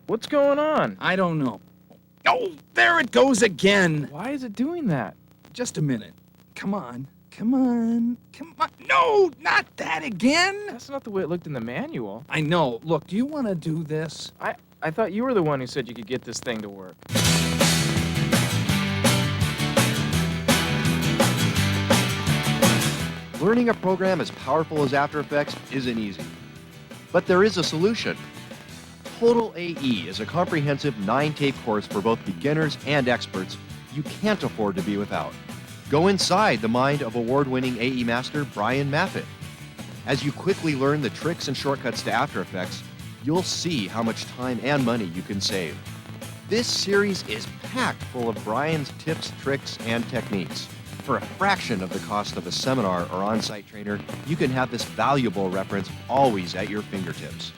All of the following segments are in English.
What's going on? I don't know. Oh, there it goes again. Why is it doing that? Just a minute. Come on. Come on. Come on. No, not that again. That's not the way it looked in the manual. I know. Look, do you want to do this? I thought you were the one who said you could get this thing to work. Learning a program as powerful as After Effects isn't easy. But there is a solution. Total AE is a comprehensive 9-tape course for both beginners and experts you can't afford to be without. Go inside the mind of award-winning AE master Brian Maffitt. As you quickly learn the tricks and shortcuts to After Effects, you'll see how much time and money you can save. This series is packed full of Brian's tips, tricks, and techniques. For a fraction of the cost of a seminar or on-site trainer, you can have this valuable reference always at your fingertips.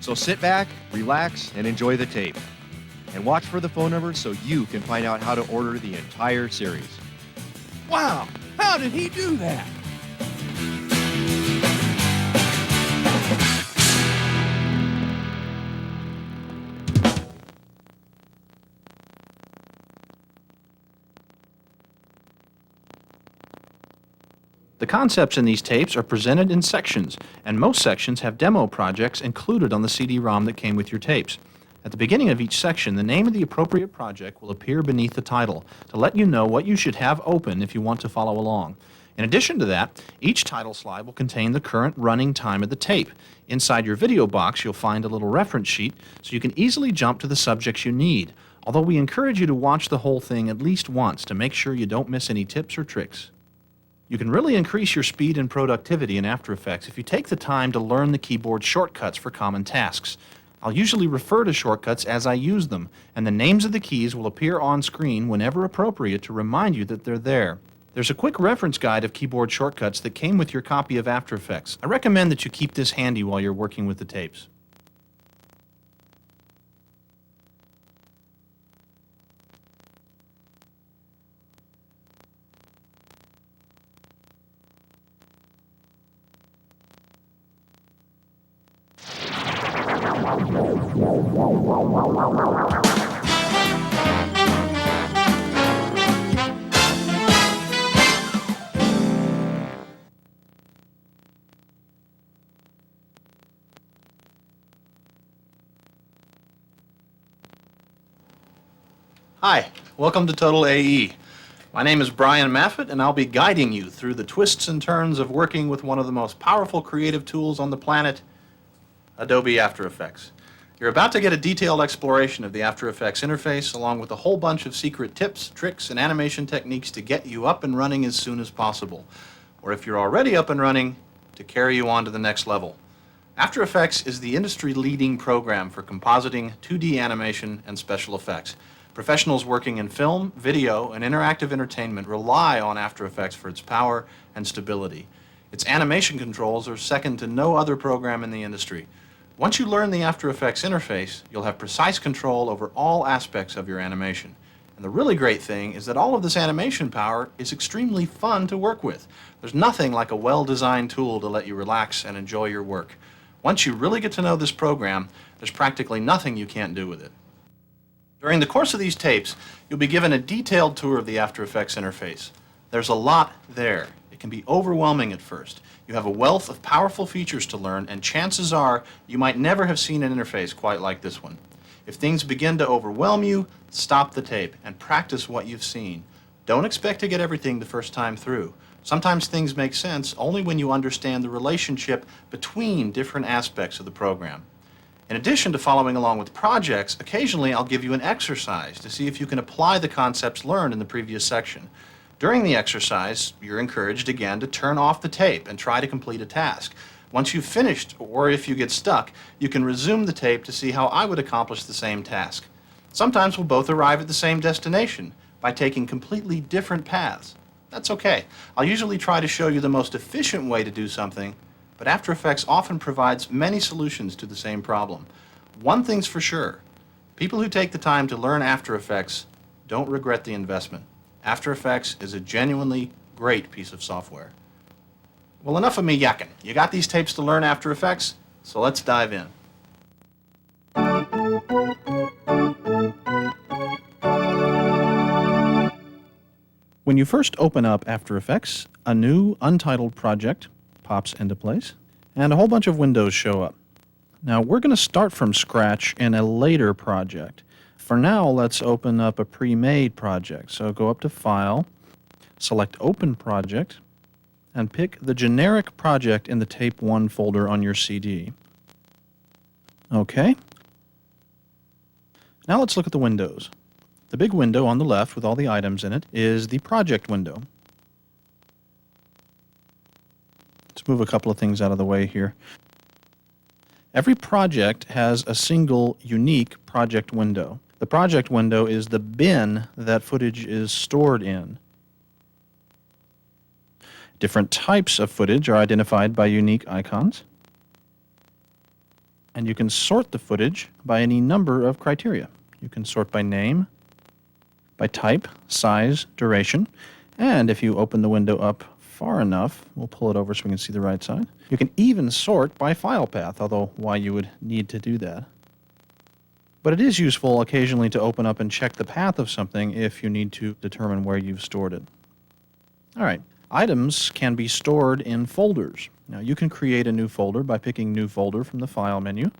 So sit back, relax, and enjoy the tape. And watch for the phone number so you can find out how to order the entire series. Wow, how did he do that? The concepts in these tapes are presented in sections, and most sections have demo projects included on the CD-ROM that came with your tapes. At the beginning of each section, the name of the appropriate project will appear beneath the title to let you know what you should have open if you want to follow along. In addition to that, each title slide will contain the current running time of the tape. Inside your video box, you'll find a little reference sheet so you can easily jump to the subjects you need, although we encourage you to watch the whole thing at least once to make sure you don't miss any tips or tricks. You can really increase your speed and productivity in After Effects if you take the time to learn the keyboard shortcuts for common tasks. I'll usually refer to shortcuts as I use them, and the names of the keys will appear on screen whenever appropriate to remind you that they're there. There's a quick reference guide of keyboard shortcuts that came with your copy of After Effects. I recommend that you keep this handy while you're working with the tapes. Hi, welcome to Total AE. My name is Brian Maffitt, and I'll be guiding you through the twists and turns of working with one of the most powerful creative tools on the planet, Adobe After Effects. You're about to get a detailed exploration of the After Effects interface, along with a whole bunch of secret tips, tricks, and animation techniques to get you up and running as soon as possible. Or if you're already up and running, to carry you on to the next level. After Effects is the industry-leading program for compositing, 2D animation, and special effects. Professionals working in film, video, and interactive entertainment rely on After Effects for its power and stability. Its animation controls are second to no other program in the industry. Once you learn the After Effects interface, you'll have precise control over all aspects of your animation. And the really great thing is that all of this animation power is extremely fun to work with. There's nothing like a well-designed tool to let you relax and enjoy your work. Once you really get to know this program, there's practically nothing you can't do with it. During the course of these tapes, you'll be given a detailed tour of the After Effects interface. There's a lot there. It can be overwhelming at first. You have a wealth of powerful features to learn, and chances are you might never have seen an interface quite like this one. If things begin to overwhelm you, stop the tape and practice what you've seen. Don't expect to get everything the first time through. Sometimes things make sense only when you understand the relationship between different aspects of the program. In addition to following along with projects, occasionally I'll give you an exercise to see if you can apply the concepts learned in the previous section. During the exercise, you're encouraged again to turn off the tape and try to complete a task. Once you've finished, or if you get stuck, you can resume the tape to see how I would accomplish the same task. Sometimes we'll both arrive at the same destination by taking completely different paths. That's okay. I'll usually try to show you the most efficient way to do something, but After Effects often provides many solutions to the same problem. One thing's for sure, people who take the time to learn After Effects don't regret the investment. After Effects is a genuinely great piece of software. Well, enough of me yakking. You got these tapes to learn After Effects, so let's dive in. When you first open up After Effects, a new untitled project pops into place, and a whole bunch of windows show up. Now, we're going to start from scratch in a later project. For now, let's open up a pre-made project. So go up to File, select Open Project, and pick the generic project in the Tape 1 folder on your CD. Okay. Now let's look at the windows. The big window on the left with all the items in it is the project window. Let's move a couple of things out of the way here. Every project has a single unique project window. The project window is the bin that footage is stored in. Different types of footage are identified by unique icons. And you can sort the footage by any number of criteria. You can sort by name, by type, size, duration, and if you open the window up far enough, we'll pull it over so we can see the right side. You can even sort by file path, although why you would need to do that. But it is useful occasionally to open up and check the path of something if you need to determine where you've stored it. All right, items can be stored in folders. Now you can create a new folder by picking New Folder from the File menu.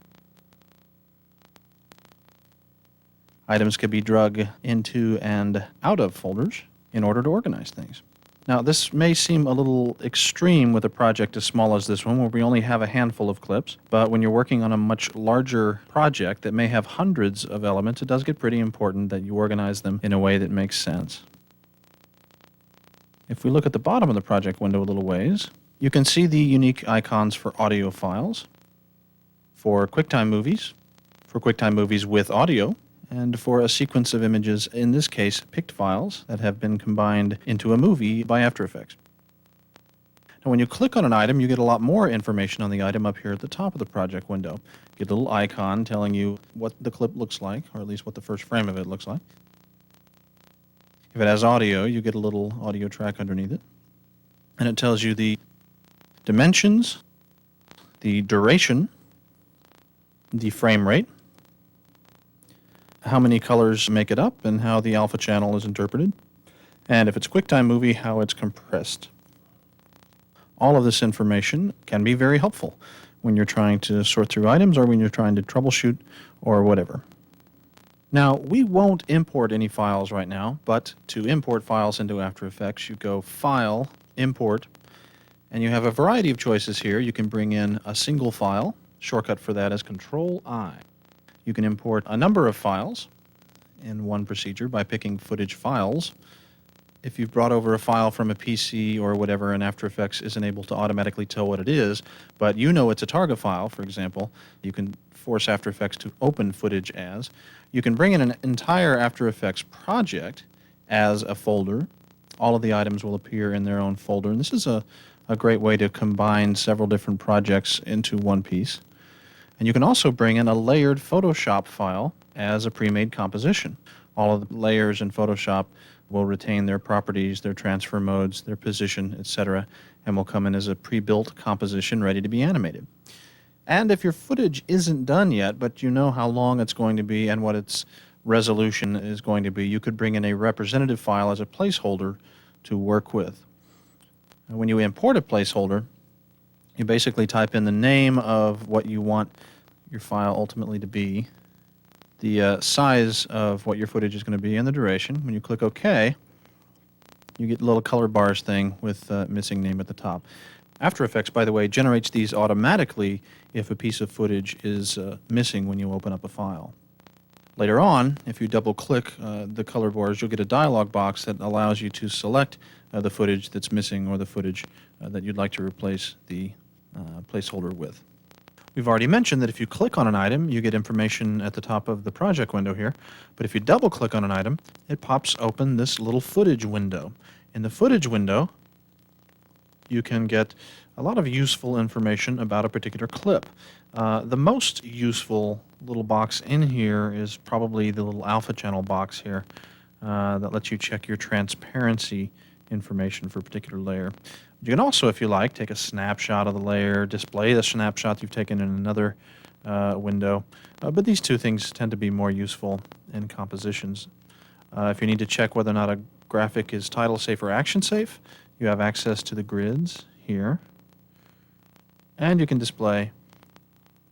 Items can be drug into and out of folders in order to organize things. Now, this may seem a little extreme with a project as small as this one, where we only have a handful of clips, but when you're working on a much larger project that may have hundreds of elements, it does get pretty important that you organize them in a way that makes sense. If we look at the bottom of the project window a little ways, you can see the unique icons for audio files, for QuickTime movies with audio, and for a sequence of images, in this case, picked files that have been combined into a movie by After Effects. Now, when you click on an item, you get a lot more information on the item up here at the top of the project window. You get a little icon telling you what the clip looks like, or at least what the first frame of it looks like. If it has audio, you get a little audio track underneath it. And it tells you the dimensions, the duration, the frame rate, how many colors make it up, and how the alpha channel is interpreted, and if it's QuickTime movie, how it's compressed. All of this information can be very helpful when you're trying to sort through items or when you're trying to troubleshoot or whatever. Now, we won't import any files right now, but to import files into After Effects, you go File, Import, and you have a variety of choices here. You can bring in a single file. Shortcut for that is Control-I. You can import a number of files in one procedure by picking Footage Files. If you've brought over a file from a PC or whatever, and After Effects isn't able to automatically tell what it is, but you know it's a target file, for example, you can force After Effects to open footage as. You can bring in an entire After Effects project as a folder. All of the items will appear in their own folder, and this is a great way to combine several different projects into one piece. And you can also bring in a layered Photoshop file as a pre-made composition. All of the layers in Photoshop will retain their properties, their transfer modes, their position, etc., and will come in as a pre-built composition ready to be animated. And if your footage isn't done yet, but you know how long it's going to be and what its resolution is going to be, you could bring in a representative file as a placeholder to work with. And when you import a placeholder, you basically type in the name of what you want your file ultimately to be, the size of what your footage is going to be, and the duration. When you click OK, you get a little color bars thing with missing name at the top. After Effects, by the way, generates these automatically if a piece of footage is missing when you open up a file. Later on, if you double-click the color bars, you'll get a dialog box that allows you to select the footage that's missing or the footage that you'd like to replace the placeholder with. We've already mentioned that if you click on an item, you get information at the top of the project window here, but if you double-click on an item, it pops open this little footage window. In the footage window, you can get a lot of useful information about a particular clip. The most useful little box in here is probably the little alpha channel box here that lets you check your transparency information for a particular layer. You can also, if you like, take a snapshot of the layer, display the snapshot you've taken in another window. But these two things tend to be more useful in compositions. If you need to check whether or not a graphic is title safe or action safe, you have access to the grids here. And you can display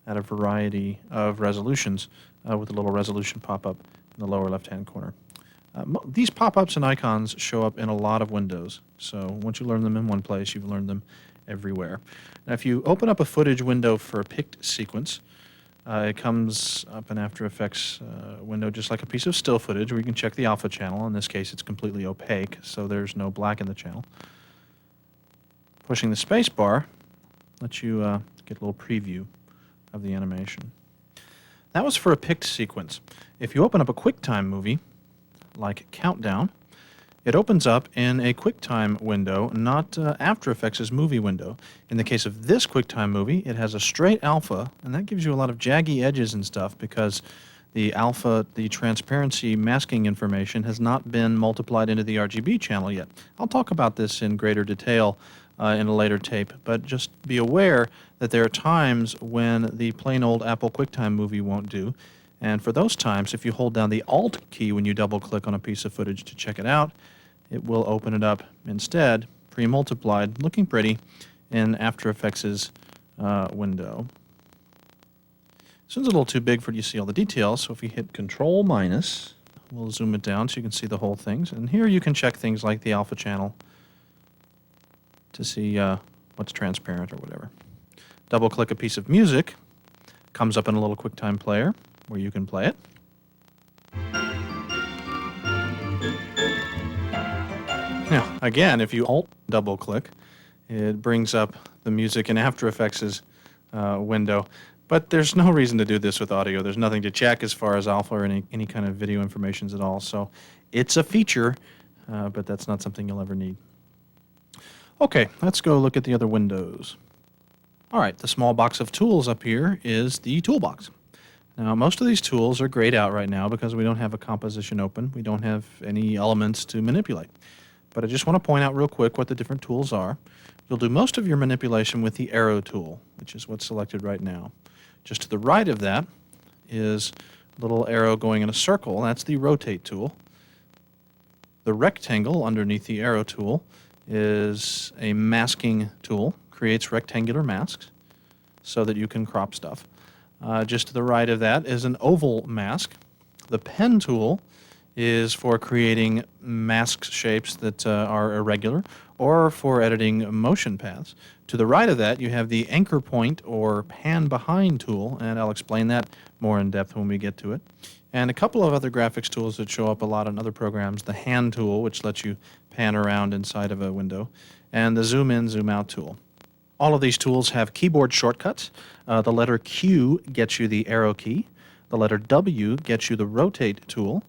at a variety of resolutions with a little resolution pop-up in the lower left-hand corner. These pop-ups and icons show up in a lot of windows, so once you learn them in one place, you've learned them everywhere. Now, if you open up a footage window for a picked sequence, it comes up in After Effects window just like a piece of still footage where you can check the alpha channel. In this case, it's completely opaque, so there's no black in the channel. Pushing the space bar lets you get a little preview of the animation. That was for a picked sequence. If you open up a QuickTime movie, like Countdown, it opens up in a QuickTime window, not After Effects' movie window. In the case of this QuickTime movie, it has a straight alpha, and that gives you a lot of jaggy edges and stuff because the alpha, the transparency masking information, has not been multiplied into the RGB channel yet. I'll talk about this in greater detail in a later tape, but just be aware that there are times when the plain old Apple QuickTime movie won't do. And for those times, if you hold down the Alt key when you double-click on a piece of footage to check it out, it will open it up instead, pre-multiplied, looking pretty, in After Effects' window. This one's a little too big for you to see all the details, so if you hit Control-, we'll zoom it down so you can see the whole things. And here you can check things like the alpha channel to see what's transparent or whatever. Double-click a piece of music, comes up in a little QuickTime player where you can play it. Now, again, if you Alt double-click, it brings up the music in After Effects' window. But there's no reason to do this with audio. There's nothing to check as far as alpha or any kind of video information at all. So it's a feature, but that's not something you'll ever need. Okay, let's go look at the other windows. All right, the small box of tools up here is the toolbox. Now, most of these tools are grayed out right now because we don't have a composition open. We don't have any elements to manipulate. But I just want to point out real quick what the different tools are. You'll do most of your manipulation with the arrow tool, which is what's selected right now. Just to the right of that is a little arrow going in a circle. That's the rotate tool. The rectangle underneath the arrow tool is a masking tool. Creates rectangular masks so that you can crop stuff. Just to the right of that is an oval mask. The pen tool is for creating mask shapes that are irregular or for editing motion paths. To the right of that, you have the anchor point or pan behind tool, and I'll explain that more in depth when we get to it. And a couple of other graphics tools that show up a lot in other programs, the hand tool, which lets you pan around inside of a window, and the zoom in, zoom out tool. All of these tools have keyboard shortcuts. The letter Q gets you the arrow key. The letter W gets you the rotate tool.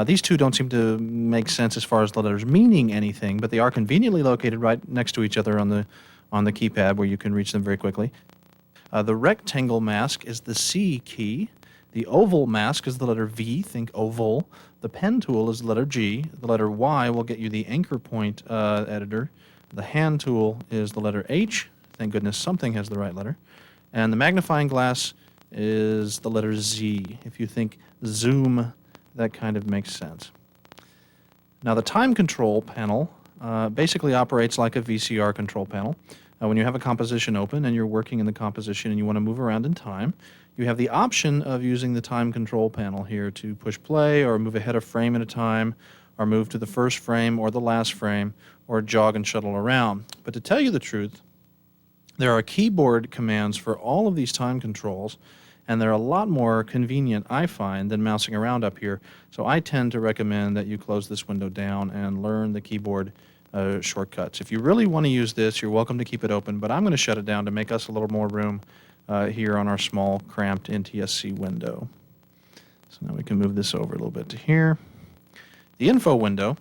These two don't seem to make sense as far as the letters meaning anything, but they are conveniently located right next to each other on the keypad where you can reach them very quickly. The rectangle mask is the C key. The oval mask is the letter V, think oval. The pen tool is the letter G. The letter Y will get you the anchor point editor. The hand tool is the letter H. Thank goodness something has the right letter. And the magnifying glass is the letter Z. If you think zoom, that kind of makes sense. Now the time control panel basically operates like a VCR control panel. When you have a composition open and you're working in the composition and you want to move around in time, you have the option of using the time control panel here to push play or move ahead a frame at a time or move to the first frame or the last frame or jog and shuttle around. But to tell you the truth, there are keyboard commands for all of these time controls, and they're a lot more convenient, I find, than mousing around up here. So I tend to recommend that you close this window down and learn the keyboard shortcuts. If you really want to use this, you're welcome to keep it open, but I'm going to shut it down to make us a little more room here on our small, cramped NTSC window. So now we can move this over a little bit to here. The info window,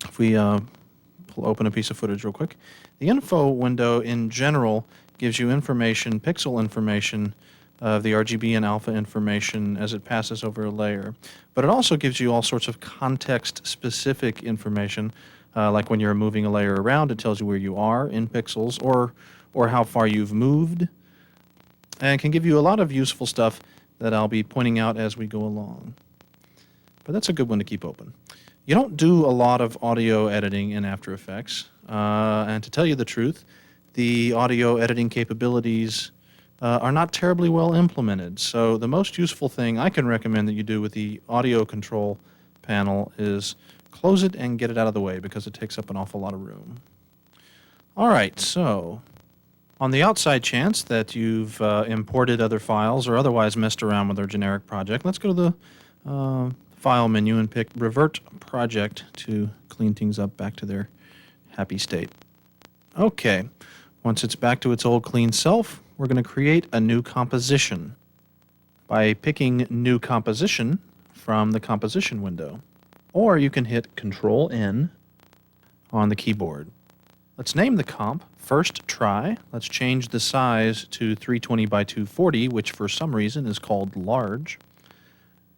if we open a piece of footage real quick, the info window in general gives you information, pixel information, of the RGB and alpha information as it passes over a layer. But it also gives you all sorts of context-specific information, like when you're moving a layer around, it tells you where you are in pixels or how far you've moved. and can give you a lot of useful stuff that I'll be pointing out as we go along. But that's a good one to keep open. You don't do a lot of audio editing in After Effects, and to tell you the truth, the audio editing capabilities are not terribly well implemented. So the most useful thing I can recommend that you do with the audio control panel is close it and get it out of the way, because it takes up an awful lot of room. All right, so on the outside chance that you've imported other files or otherwise messed around with our generic project, let's go to the File menu and pick Revert Project to clean things up back to their happy state. Okay, once it's back to its old clean self, we're going to create a new composition by picking New Composition from the Composition window. Or you can hit Control-N on the keyboard. Let's name the comp First Try. Let's change the size to 320 by 240, which for some reason is called large.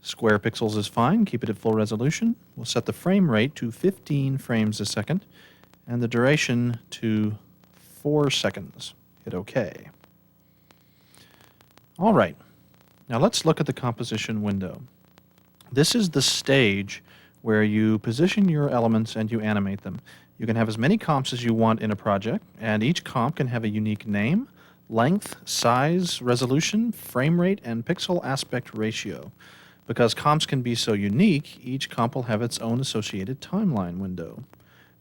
Square pixels is fine. Keep it at full resolution. We'll set the frame rate to 15 frames a second and the duration to 4 seconds. Hit OK. All right. Now let's look at the composition window. This is the stage where you position your elements and you animate them. You can have as many comps as you want in a project, and each comp can have a unique name, length, size, resolution, frame rate, and pixel aspect ratio. Because comps can be so unique, each comp will have its own associated timeline window.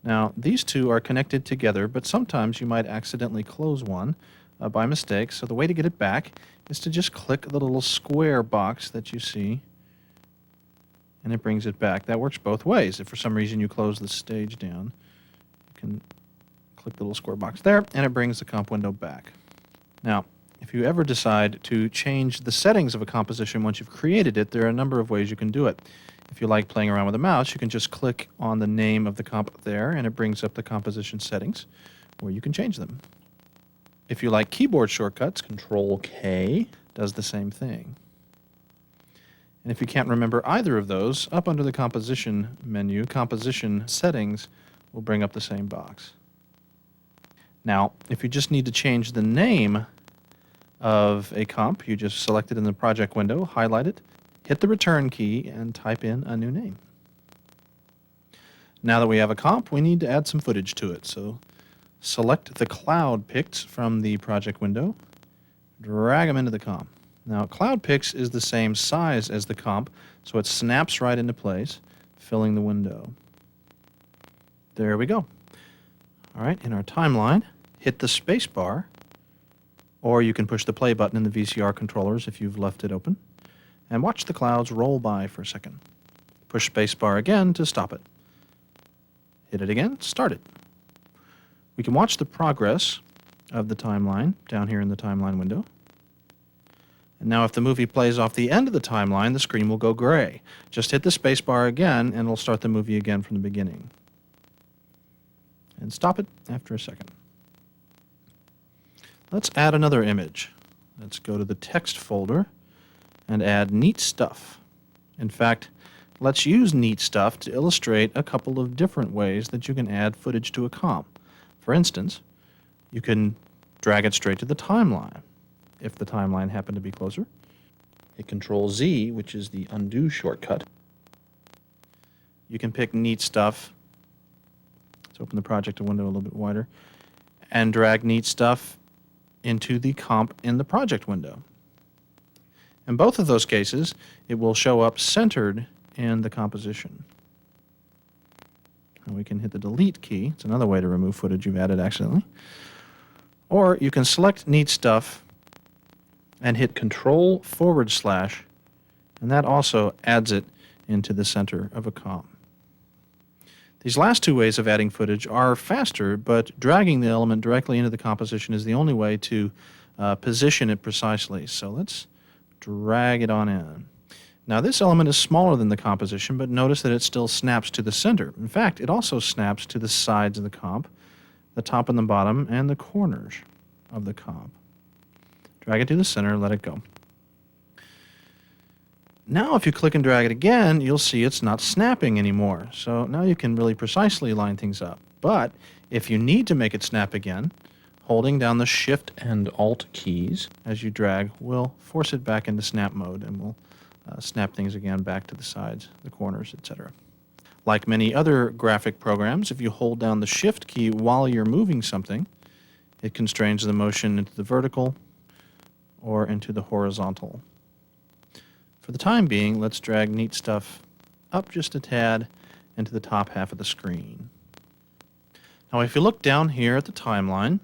Now, these two are connected together, but sometimes you might accidentally close one by mistake, so the way to get it back is to just click the little square box that you see, and it brings it back. That works both ways. If for some reason you close the stage down, you can click the little square box there, and it brings the comp window back. Now, if you ever decide to change the settings of a composition once you've created it, there are a number of ways you can do it. If you like playing around with a mouse, you can just click on the name of the comp there, and it brings up the composition settings where you can change them. If you like keyboard shortcuts, Control-K does the same thing. And if you can't remember either of those, up under the Composition menu, Composition Settings will bring up the same box. Now, if you just need to change the name of a comp, you just select it in the project window, highlight it, hit the return key, and type in a new name. Now that we have a comp, we need to add some footage to it. So select the cloud pics from the project window, drag them into the comp. Now, cloud pics is the same size as the comp, so it snaps right into place, filling the window. There we go. All right, in our timeline, hit the space bar, or you can push the play button in the VCR controllers if you've left it open, and watch the clouds roll by for a second. Push space bar again to stop it. Hit it again, start it. We can watch the progress of the timeline down here in the timeline window. And now if the movie plays off the end of the timeline, the screen will go gray. Just hit the space bar again, and it'll start the movie again from the beginning. And stop it after a second. Let's add another image. Let's go to the text folder and add Neat Stuff. In fact, let's use Neat Stuff to illustrate a couple of different ways that you can add footage to a comp. For instance, you can drag it straight to the timeline. If the timeline happened to be closer, hit Control-Z, which is the undo shortcut. You can pick Neat Stuff. Let's open the project window a little bit wider, and drag Neat Stuff into the comp in the project window. In both of those cases, it will show up centered in the composition. And we can hit the delete key. It's another way to remove footage you've added accidentally. Or you can select Neat Stuff and hit Control/, and that also adds it into the center of a comp. These last two ways of adding footage are faster, but dragging the element directly into the composition is the only way to position it precisely. So let's drag it on in. Now this element is smaller than the composition, but notice that it still snaps to the center. In fact, it also snaps to the sides of the comp, the top and the bottom, and the corners of the comp. Drag it to the center, let it go. Now if you click and drag it again, you'll see it's not snapping anymore. So now you can really precisely line things up. But if you need to make it snap again, Holding down the Shift and Alt keys as you drag will force it back into snap mode, and will snap things again back to the sides, the corners, etc. Like many other graphic programs, if you hold down the Shift key while you're moving something, it constrains the motion into the vertical or into the horizontal. For the time being, let's drag Neat Stuff up just a tad into the top half of the screen. Now if you look down here at the timeline,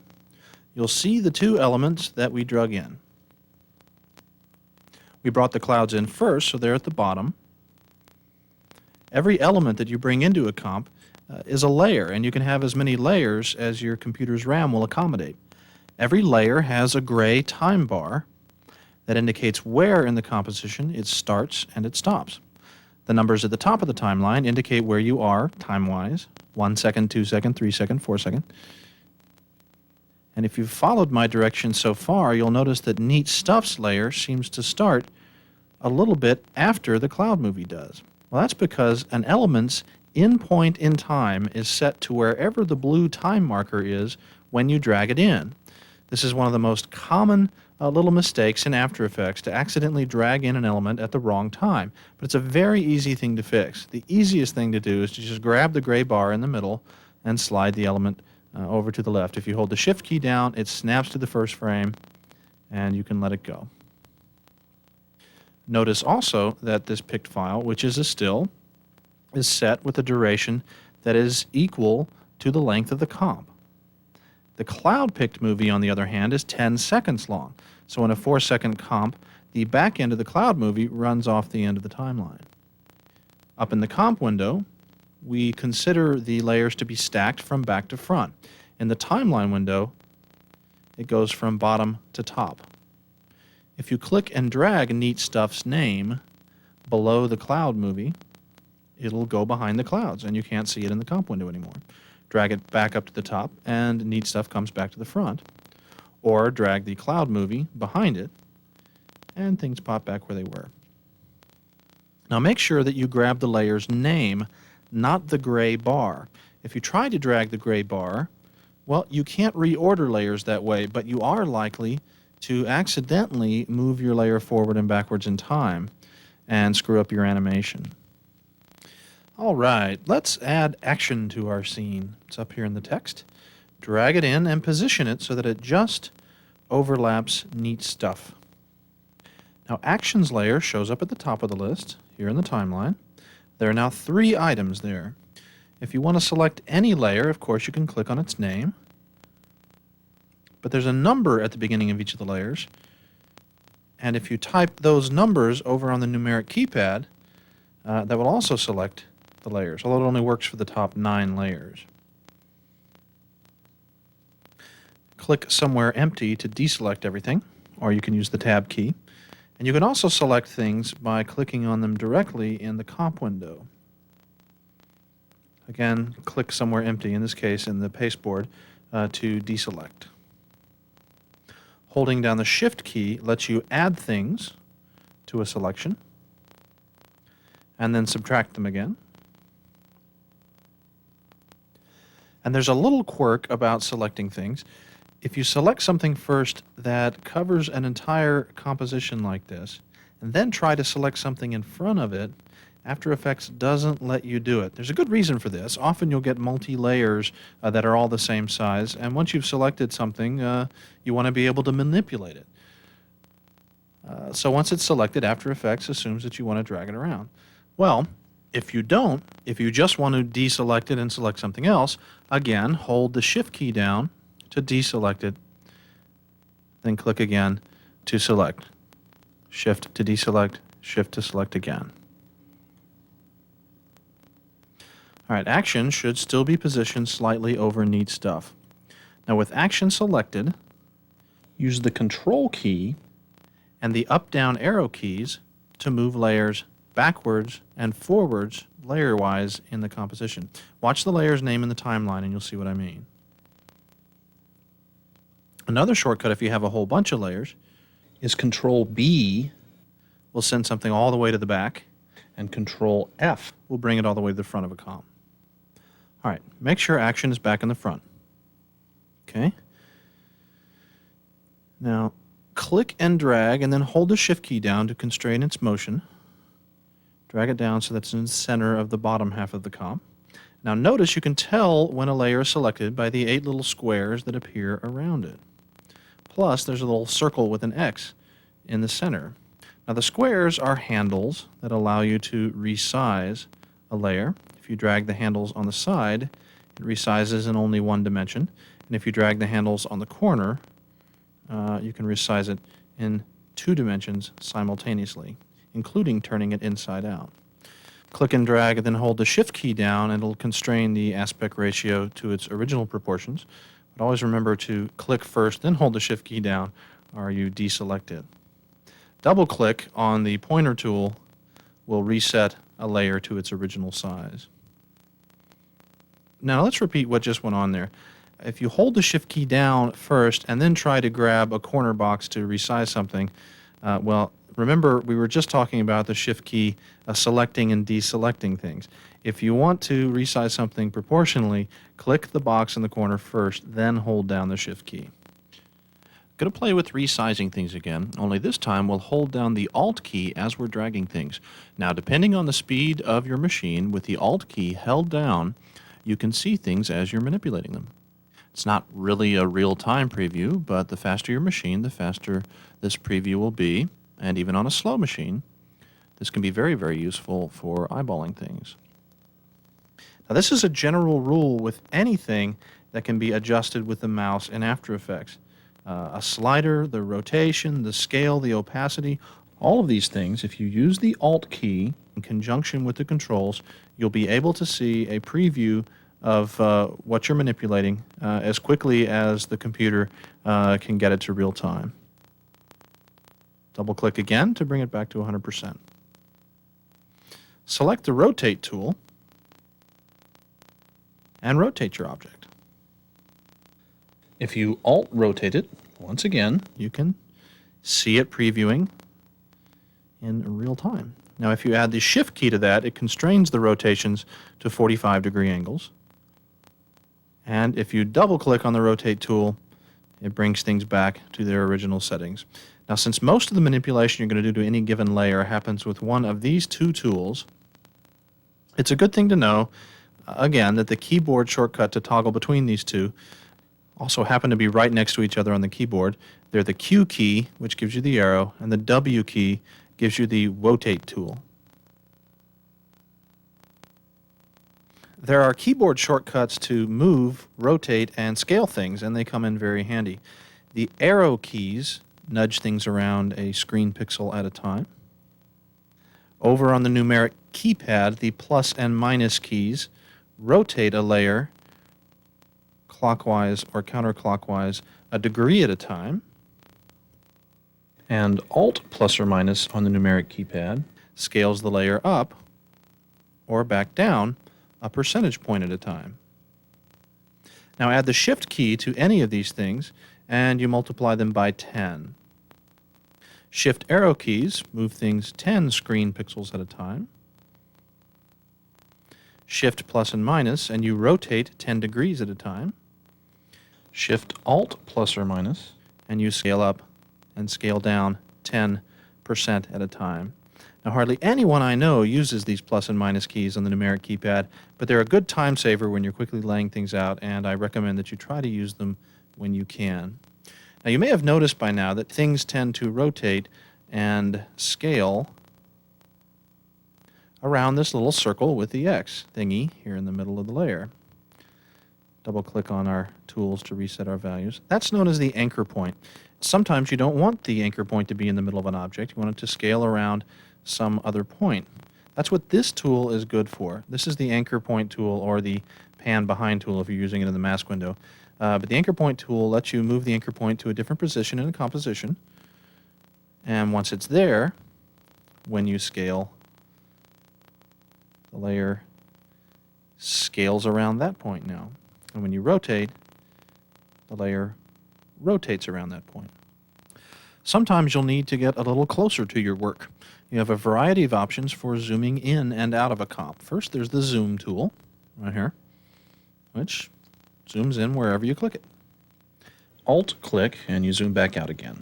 you'll see the two elements that we drug in. We brought the clouds in first, so they're at the bottom. Every element that you bring into a comp is a layer, and you can have as many layers as your computer's RAM will accommodate. Every layer has a gray time bar that indicates where in the composition it starts and it stops. The numbers at the top of the timeline indicate where you are time-wise: 1 second, 2 second, 3 second, 4 second. And if you've followed my directions so far, you'll notice that Neat Stuff's layer seems to start a little bit after the cloud movie does. Well, that's because an element's in point in time is set to wherever the blue time marker is when you drag it in. This is one of the most common little mistakes in After Effects, to accidentally drag in an element at the wrong time. But it's a very easy thing to fix. The easiest thing to do is to just grab the gray bar in the middle and slide the element over to the left. If you hold the Shift key down, it snaps to the first frame, and you can let it go. Notice also that this picked file, which is a still, is set with a duration that is equal to the length of the comp. The cloud picked movie, on the other hand, is 10 seconds long. So in a 4-second comp, the back end of the cloud movie runs off the end of the timeline. Up in the comp window, we consider the layers to be stacked from back to front. In the timeline window, it goes from bottom to top. If you click and drag Neat Stuff's name below the cloud movie, it'll go behind the clouds, and you can't see it in the comp window anymore. Drag it back up to the top, and Neat Stuff comes back to the front. Or drag the cloud movie behind it, and things pop back where they were. Now make sure that you grab the layer's name, not the gray bar. If you try to drag the gray bar, well, you can't reorder layers that way, but you are likely to accidentally move your layer forward and backwards in time and screw up your animation. All right, let's add action to our scene. It's up here in the text. Drag it in and position it so that it just overlaps Neat Stuff. Now, Actions layer shows up at the top of the list, here in the timeline. There are now 3 items there. If you want to select any layer, of course, you can click on its name. But there's a number at the beginning of each of the layers. And if you type those numbers over on the numeric keypad, that will also select the layers, although it only works for the top 9 layers. Click somewhere empty to deselect everything, or you can use the Tab key. And you can also select things by clicking on them directly in the comp window. Again, click somewhere empty, in this case in the pasteboard, to deselect. Holding down the Shift key lets you add things to a selection and then subtract them again. And there's a little quirk about selecting things. If you select something first that covers an entire composition like this, and then try to select something in front of it, After Effects doesn't let you do it. There's a good reason for this. Often you'll get multi-layers that are all the same size, and once you've selected something, you want to be able to manipulate it. So once it's selected, After Effects assumes that you want to drag it around. Well, if you don't, if you just want to deselect it and select something else, again, hold the Shift key down to deselect it, then click again to select. Shift to deselect, Shift to select again. All right, Action should still be positioned slightly over Neat Stuff. Now with Action selected, use the Control key and the up-down arrow keys to move layers backwards and forwards layer-wise in the composition. Watch the layer's name in the timeline and you'll see what I mean. Another shortcut, if you have a whole bunch of layers, is Control B will send something all the way to the back, and Control F will bring it all the way to the front of a comp. All right, make sure Action is back in the front. Okay. Now, click and drag, and then hold the Shift key down to constrain its motion. Drag it down so that's in the center of the bottom half of the comp. Now notice you can tell when a layer is selected by the 8 little squares that appear around it. Plus, there's a little circle with an X in the center. Now the squares are handles that allow you to resize a layer. If you drag the handles on the side, it resizes in only one dimension. And if you drag the handles on the corner, you can resize it in 2 dimensions simultaneously, including turning it inside out. Click and drag and then hold the Shift key down and it'll constrain the aspect ratio to its original proportions. But always remember to click first, then hold the Shift key down, or you deselect it. Double click on the pointer tool will reset a layer to its original size. Now let's repeat what just went on there. If you hold the Shift key down first and then try to grab a corner box to resize something, well, remember we were just talking about the Shift key selecting and deselecting things. If you want to resize something proportionally, click the box in the corner first, then hold down the Shift key. Going to play with resizing things again, only this time we'll hold down the Alt key as we're dragging things. Now, depending on the speed of your machine, with the Alt key held down, you can see things as you're manipulating them. It's not really a real-time preview, but the faster your machine, the faster this preview will be. And even on a slow machine, this can be very, very useful for eyeballing things. Now, this is a general rule with anything that can be adjusted with the mouse in After Effects. A slider, the rotation, the scale, the opacity, all of these things, if you use the Alt key in conjunction with the controls, you'll be able to see a preview of what you're manipulating as quickly as the computer can get it to real time. Double click again to bring it back to 100%. Select the Rotate tool and rotate your object. If you Alt rotate it, once again, you can see it previewing in real time. Now, if you add the Shift key to that, it constrains the rotations to 45-degree angles. And if you double-click on the Rotate tool, it brings things back to their original settings. Now, since most of the manipulation you're going to do to any given layer happens with one of these 2 tools, it's a good thing to know, again, that the keyboard shortcut to toggle between these 2 also happen to be right next to each other on the keyboard. They're the Q key, which gives you the arrow, and the W key gives you the Rotate tool. There are keyboard shortcuts to move, rotate, and scale things, and they come in very handy. The arrow keys nudge things around a screen pixel at a time. Over on the numeric keypad, the plus and minus keys rotate a layer clockwise or counterclockwise a degree at a time. And Alt plus or minus on the numeric keypad scales the layer up or back down a percentage point at a time. Now add the Shift key to any of these things and you multiply them by 10. Shift arrow keys move things 10 screen pixels at a time. Shift plus and minus and you rotate 10 degrees at a time. Shift Alt plus or minus and you scale up and scale down 10% at a time. Now, hardly anyone I know uses these plus and minus keys on the numeric keypad, but they're a good time saver when you're quickly laying things out, and I recommend that you try to use them when you can. Now, you may have noticed by now that things tend to rotate and scale around this little circle with the X thingy here in the middle of the layer. Double-click on our tools to reset our values. That's known as the anchor point. Sometimes you don't want the anchor point to be in the middle of an object. You want it to scale around some other point. That's what this tool is good for. This is the anchor point tool, or the pan behind tool if you're using it in the mask window. But the anchor point tool lets you move the anchor point to a different position in a composition. And once it's there, when you scale, the layer scales around that point now. And when you rotate, the layer rotates around that point. Sometimes you'll need to get a little closer to your work. You have a variety of options for zooming in and out of a comp. First, there's the Zoom tool, right here, which zooms in wherever you click it. Alt-click and you zoom back out again.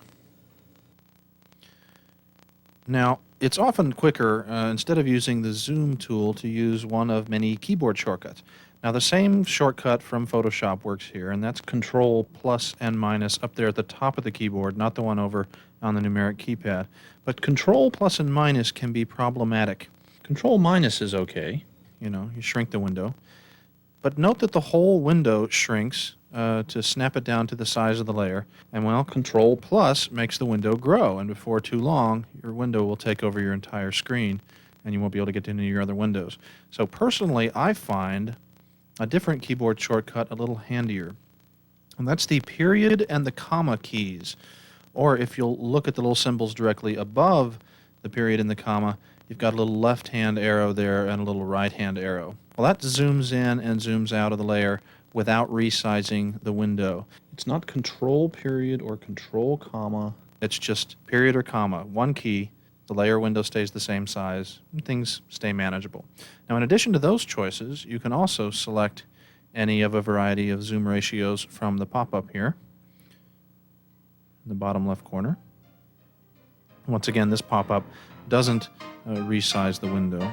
Now, it's often quicker, instead of using the zoom tool, to use one of many keyboard shortcuts. Now, the same shortcut from Photoshop works here, and that's Control plus and minus up there at the top of the keyboard, not the one over on the numeric keypad. But Control plus and minus can be problematic. Control minus is okay, you shrink the window. But note that the whole window shrinks to snap it down to the size of the layer. And well, Control plus makes the window grow, and before too long, your window will take over your entire screen, and you won't be able to get into your other windows. So personally, I find a different keyboard shortcut a little handier. And that's the period and the comma keys. Or if you'll look at the little symbols directly above the period and the comma, you've got a little left-hand arrow there and a little right-hand arrow. Well, that zooms in and zooms out of the layer without resizing the window. It's not Control period or Control comma. It's just period or comma. One key. The layer window stays the same size, and things stay manageable. Now, in addition to those choices, you can also select any of a variety of zoom ratios from the pop-up here in the bottom left corner. Once again, this pop-up doesn't resize the window.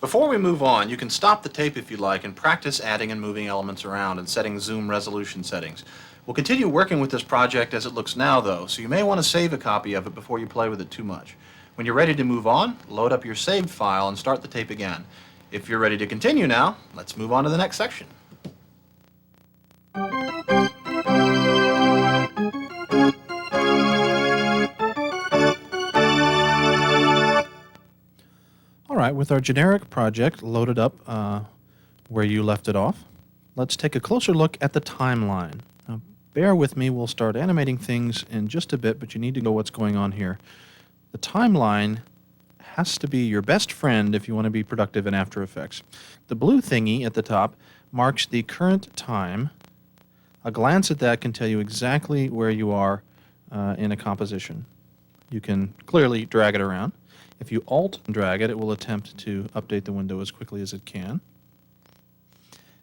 Before we move on, you can stop the tape if you like and practice adding and moving elements around and setting zoom resolution settings. We'll continue working with this project as it looks now, though, so you may want to save a copy of it before you play with it too much. When you're ready to move on, load up your saved file and start the tape again. If you're ready to continue now, let's move on to the next section. All right, with our generic project loaded up where you left it off, let's take a closer look at the timeline. Now, bear with me, we'll start animating things in just a bit, but you need to know what's going on here. The timeline has to be your best friend if you want to be productive in After Effects. The blue thingy at the top marks the current time. A glance at that can tell you exactly where you are in a composition. You can clearly drag it around. If you Alt drag it, it will attempt to update the window as quickly as it can.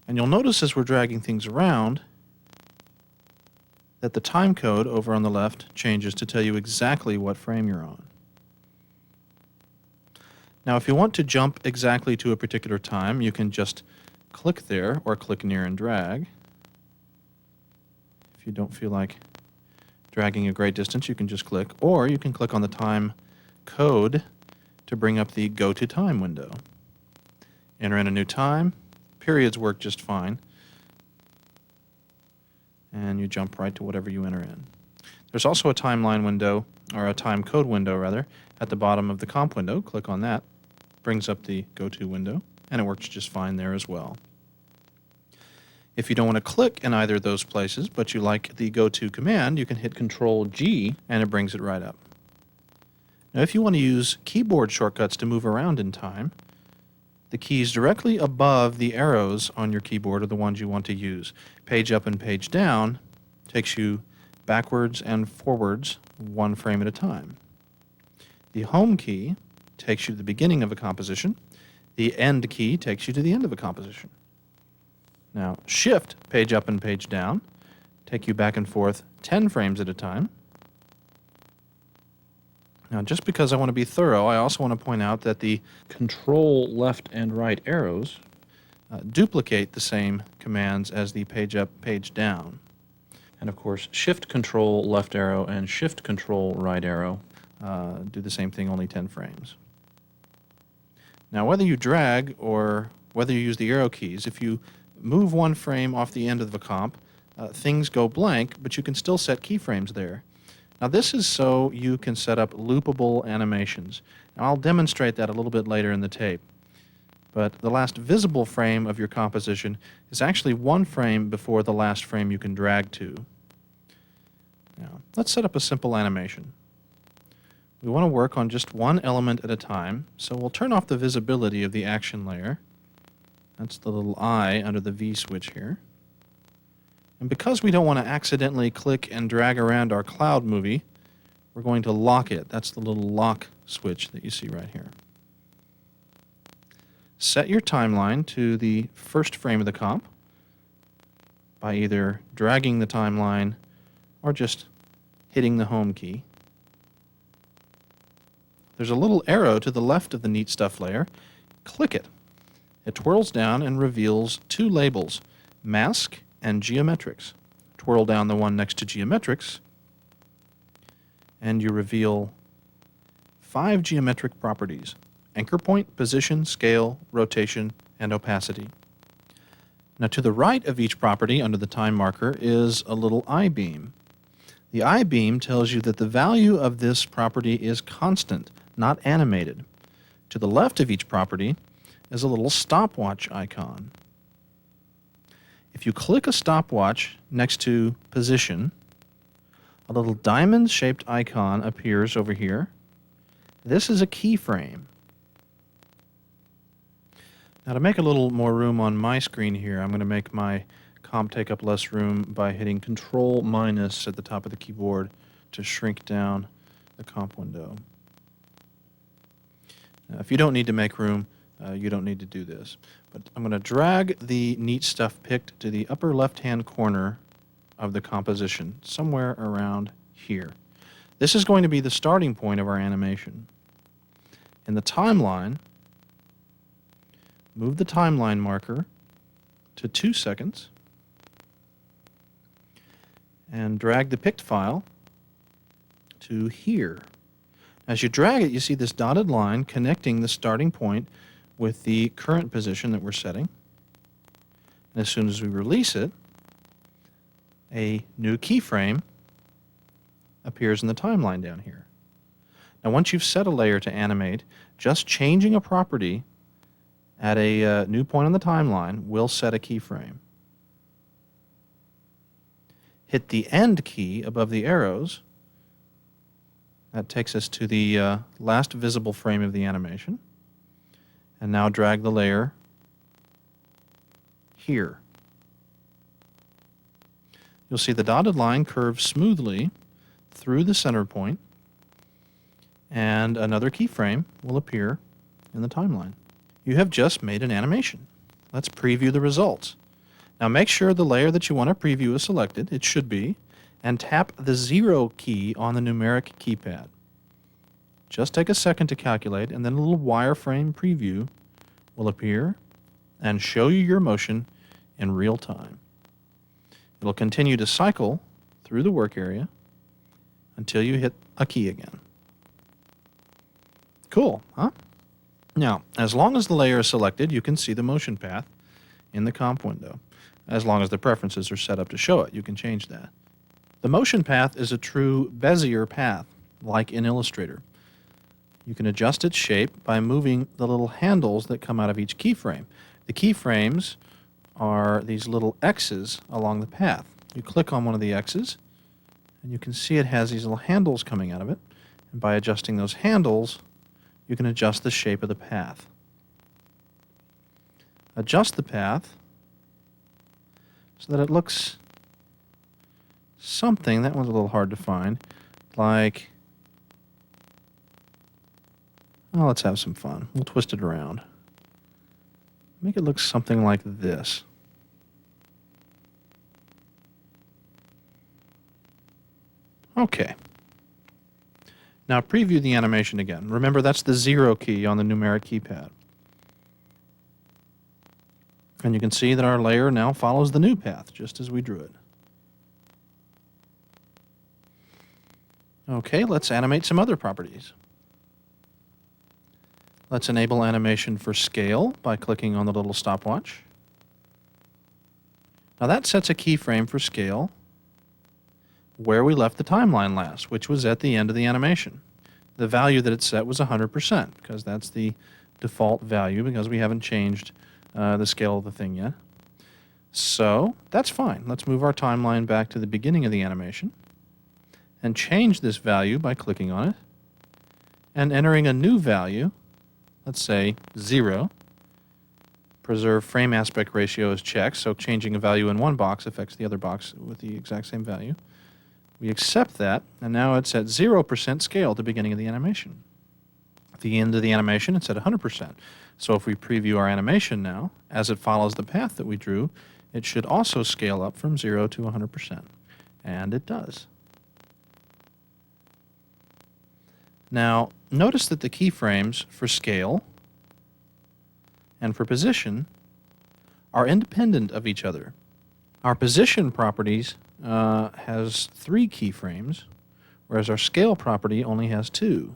And you'll notice as we're dragging things around that the time code over on the left changes to tell you exactly what frame you're on. Now, if you want to jump exactly to a particular time, you can just click there or click near and drag. If you don't feel like dragging a great distance, you can just click, or you can click on the time code to bring up the Go to Time window. Enter in a new time. Periods work just fine. And you jump right to whatever you enter in. There's also a timeline window, or a time code window rather, at the bottom of the comp window. Click on that. Brings up the Go to window, and it works just fine there as well. If you don't want to click in either of those places, but you like the Go to command, you can hit Control G, and it brings it right up. Now, if you want to use keyboard shortcuts to move around in time, the keys directly above the arrows on your keyboard are the ones you want to use. Page up and page down takes you backwards and forwards one frame at a time. The home key takes you to the beginning of a composition. The end key takes you to the end of a composition. Now, Shift, page up and page down, take you back and forth 10 frames at a time. Now, just because I want to be thorough, I also want to point out that the Control left and right arrows duplicate the same commands as the page up, page down. And of course, Shift Control left arrow and Shift Control right arrow do the same thing, only 10 frames. Now, whether you drag or whether you use the arrow keys, if you move one frame off the end of the comp, things go blank, but you can still set keyframes there. Now, this is so you can set up loopable animations. Now, I'll demonstrate that a little bit later in the tape. But the last visible frame of your composition is actually one frame before the last frame you can drag to. Now, let's set up a simple animation. We want to work on just one element at a time, so we'll turn off the visibility of the action layer. That's the little eye under the V switch here. And because we don't want to accidentally click and drag around our cloud movie, we're going to lock it. That's the little lock switch that you see right here. set your timeline to the first frame of the comp by either dragging the timeline or just hitting the home key. There's a little arrow to the left of the Neat Stuff layer. Click it. It twirls down and reveals two labels, Mask and Geometrics. Twirl down the one next to Geometrics, and you reveal 5 geometric properties: anchor point, position, scale, rotation, and opacity. Now to the right of each property under the time marker is a little I-beam. The I-beam tells you that the value of this property is constant, not animated. To the left of each property is a little stopwatch icon. If you click a stopwatch next to position, a little diamond-shaped icon appears over here. This is a keyframe. Now to make a little more room on my screen here, I'm going to make my comp take up less room by hitting Control- at the top of the keyboard to shrink down the comp window. Now, if you don't need to make room, you don't need to do this. But I'm going to drag the Neat Stuff picked to the upper left-hand corner of the composition, somewhere around here. This is going to be the starting point of our animation. In the timeline, move the timeline marker to 2 seconds and drag the picked file to here. As you drag it, you see this dotted line connecting the starting point with the current position that we're setting. And as soon as we release it, a new keyframe appears in the timeline down here. Now once you've set a layer to animate, just changing a property at a new point on the timeline will set a keyframe. Hit the end key above the arrows. That takes us to the last visible frame of the animation. And now drag the layer here. You'll see the dotted line curve smoothly through the center point, and another keyframe will appear in the timeline. You have just made an animation. Let's preview the results. Now make sure the layer that you want to preview is selected, it should be, and tap the 0 key on the numeric keypad. Just take a second to calculate, and then a little wireframe preview will appear and show you your motion in real time. It'll continue to cycle through the work area until you hit a key again. Cool, huh? Now, as long as the layer is selected, you can see the motion path in the comp window. As long as the preferences are set up to show it, you can change that. The motion path is a true Bezier path, like in Illustrator. You can adjust its shape by moving the little handles that come out of each keyframe. The keyframes are these little X's along the path. You click on one of the X's, and you can see it has these little handles coming out of it. And by adjusting those handles, you can adjust the shape of the path. Adjust the path so that it looks something, that one's a little hard to find, like, oh, let's have some fun. We'll twist it around. Make it look something like this. Okay. Now preview the animation again. Remember, that's the 0 key on the numeric keypad. And you can see that our layer now follows the new path, just as we drew it. Okay, let's animate some other properties. Let's enable animation for scale by clicking on the little stopwatch. Now that sets a keyframe for scale where we left the timeline last, which was at the end of the animation. The value that it set was 100%, because that's the default value, because we haven't changed the scale of the thing yet. So that's fine. Let's move our timeline back to the beginning of the animation and change this value by clicking on it and entering a new value. Let's say 0. Preserve frame aspect ratio is checked, so changing a value in one box affects the other box with the exact same value. We accept that, and now it's at 0% scale at the beginning of the animation. the end of the animation, it's at 100%. So if we preview our animation now, as it follows the path that we drew, it should also scale up from 0 to 100%. And it does. Now, notice that the keyframes for scale and for position are independent of each other. Our position properties has 3 keyframes, whereas our scale property only has 2.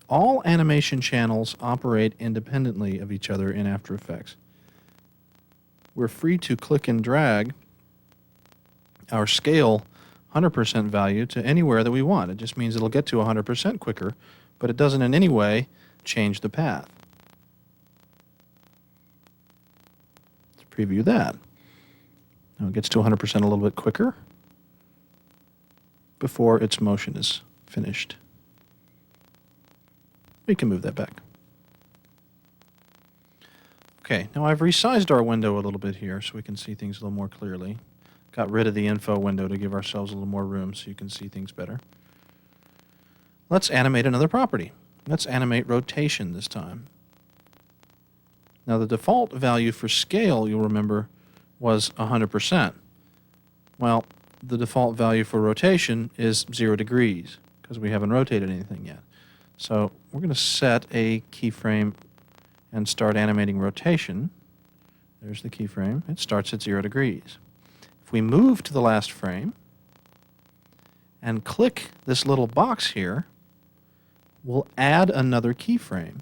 All animation channels operate independently of each other in After Effects. We're free to click and drag our scale 100% value to anywhere that we want. It just means it'll get to 100% quicker, but it doesn't in any way change the path. Let's preview that. Now it gets to 100% a little bit quicker before its motion is finished. We can move that back. Okay, now I've resized our window a little bit here so we can see things a little more clearly. Got rid of the info window to give ourselves a little more room so you can see things better. Let's animate another property. Let's animate rotation this time. Now the default value for scale, you'll remember, was 100%. Well, the default value for rotation is 0 degrees because we haven't rotated anything yet. So we're going to set a keyframe and start animating rotation. There's the keyframe. It starts at 0 degrees. If we move to the last frame and click this little box here, we'll add another keyframe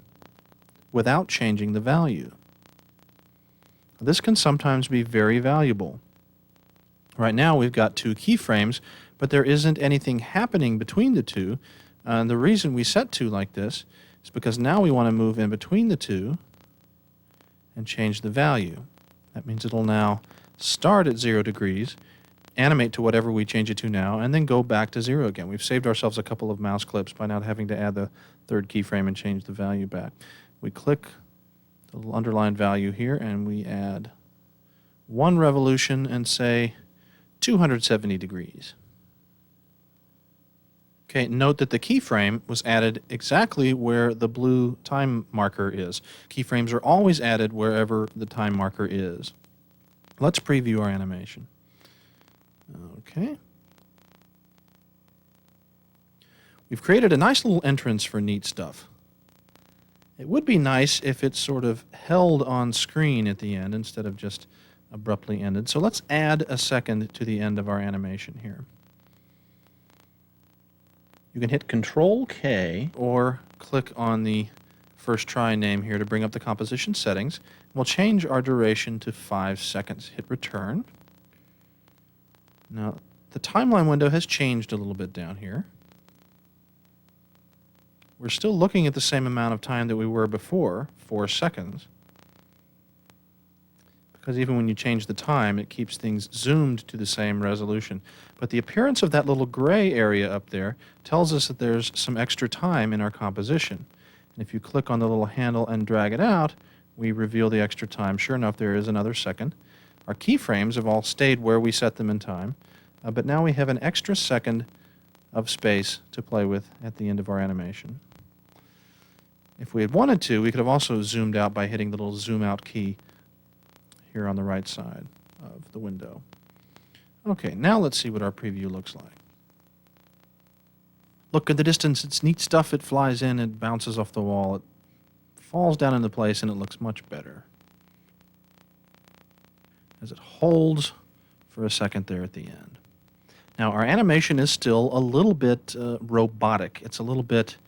without changing the value. This can sometimes be very valuable. Right now we've got 2 keyframes, but there isn't anything happening between the 2. And the reason we set 2 like this is because now we want to move in between the 2 and change the value. That means it'll now start at 0 degrees, animate to whatever we change it to now, and then go back to 0 again. We've saved ourselves a couple of mouse clips by not having to add the 3rd keyframe and change the value back. We click the little underlined value here and we add 1 revolution and say 270 degrees. Okay, note that the keyframe was added exactly where the blue time marker is. Keyframes are always added wherever the time marker is. Let's preview our animation. Okay. We've created a nice little entrance for neat stuff. It would be nice if it sort of held on screen at the end instead of just abruptly ended. So let's add a second to the end of our animation here. You can hit Control-K or click on the first try name here to bring up the composition settings. We'll change our duration to 5 seconds. Hit Return. Now, the timeline window has changed a little bit down here. We're still looking at the same amount of time that we were before, 4 seconds. Because even when you change the time, it keeps things zoomed to the same resolution. But the appearance of that little gray area up there tells us that there's some extra time in our composition. And if you click on the little handle and drag it out, we reveal the extra time. Sure enough, there is another second. Our keyframes have all stayed where we set them in time, but now we have an extra second of space to play with at the end of our animation. If we had wanted to, we could have also zoomed out by hitting the little zoom out key here on the right side of the window. Okay, now let's see what our preview looks like. Look at the distance, it's neat stuff. It flies in, it bounces off the wall, it falls down into place, and it looks much better as it holds for a second there at the end. Now our animation is still a little bit robotic. It's a little bit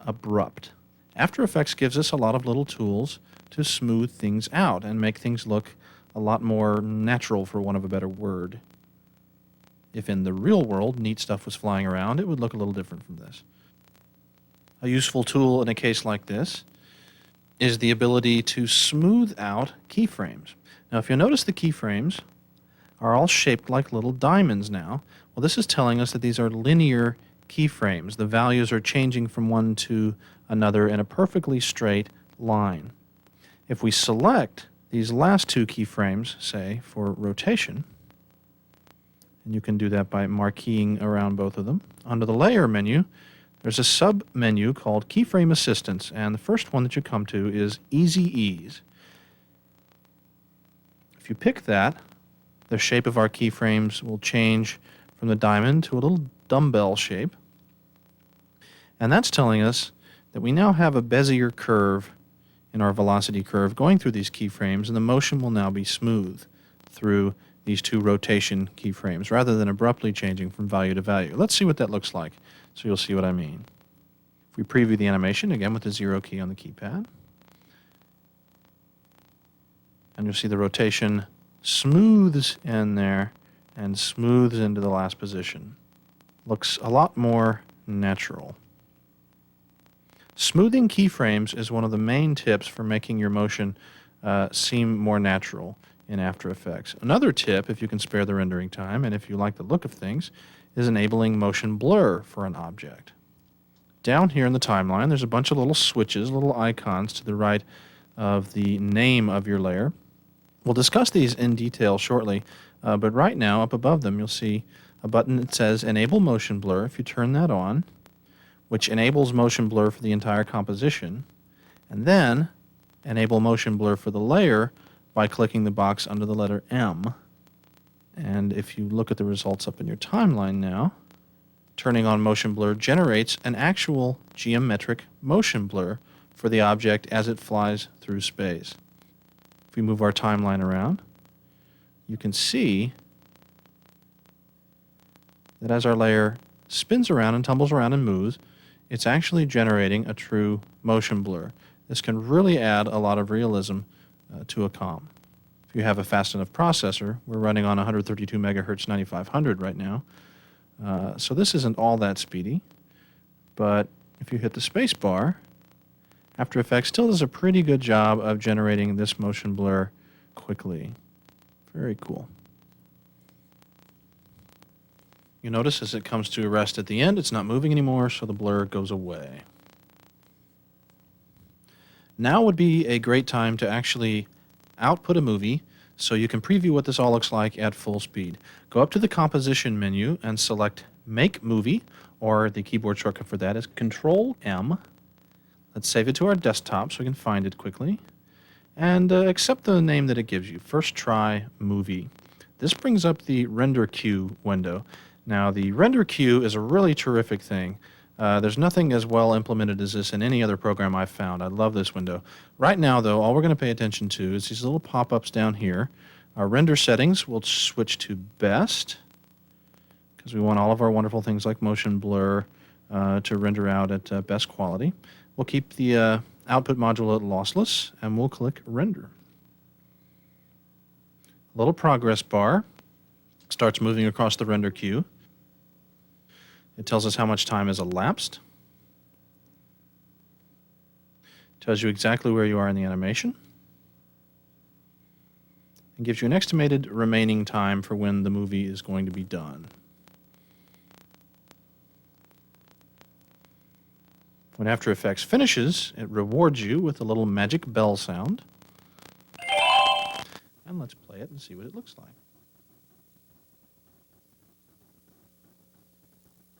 abrupt. After Effects gives us a lot of little tools to smooth things out and make things look a lot more natural, for want of a better word. If in the real world neat stuff was flying around, it would look a little different from this. A useful tool in a case like this is the ability to smooth out keyframes. Now if you notice, the keyframes are all shaped like little diamonds now. Well, this is telling us that these are linear keyframes. The values are changing from one to another in a perfectly straight line. If we select these last 2 keyframes, say, for rotation, and you can do that by marqueing around both of them, under the Layer menu, there's a sub-menu called Keyframe Assistance, and the first one that you come to is Easy Ease. If you pick that, the shape of our keyframes will change from the diamond to a little dumbbell shape. And that's telling us that we now have a Bezier curve in our velocity curve going through these keyframes, and the motion will now be smooth through these two rotation keyframes rather than abruptly changing from value to value. Let's see what that looks like so you'll see what I mean. If we preview the animation again with the 0 key on the keypad, and you'll see the rotation smooths in there and smooths into the last position. Looks a lot more natural. Smoothing keyframes is one of the main tips for making your motion seem more natural in After Effects. Another tip, if you can spare the rendering time and if you like the look of things, is enabling motion blur for an object. Down here in the timeline, there's a bunch of little switches, little icons to the right of the name of your layer. We'll discuss these in detail shortly, but right now, up above them, you'll see a button that says Enable Motion Blur. If you turn that on, which enables motion blur for the entire composition, and then enable motion blur for the layer by clicking the box under the letter M. And if you look at the results up in your timeline now, turning on motion blur generates an actual geometric motion blur for the object as it flies through space. If we move our timeline around, you can see that as our layer spins around and tumbles around and moves, it's actually generating a true motion blur. This can really add a lot of realism to a comm. If you have a fast enough processor, we're running on 132 megahertz 9500 right now, so this isn't all that speedy, but if you hit the space bar, After Effects still does a pretty good job of generating this motion blur quickly. Very cool. You notice as it comes to a rest at the end, it's not moving anymore, so the blur goes away. Now would be a great time to actually output a movie so you can preview what this all looks like at full speed. Go up to the Composition menu and select Make Movie, or the keyboard shortcut for that is Control-M. Let's save it to our desktop so we can find it quickly. And accept the name that it gives you, First Try Movie. This brings up the Render Queue window. Now, the Render Queue is a really terrific thing. There's nothing as well implemented as this in any other program I've found. I love this window. Right now, though, all we're going to pay attention to is these little pop-ups down here. Our render settings, we'll switch to Best, because we want all of our wonderful things like motion blur to render out at best quality. We'll keep the output module at lossless, and we'll click Render. A little progress bar starts moving across the render queue. It tells us how much time has elapsed. Tells you exactly where you are in the animation. And gives you an estimated remaining time for when the movie is going to be done. When After Effects finishes, it rewards you with a little magic bell sound. And let's play it and see what it looks like.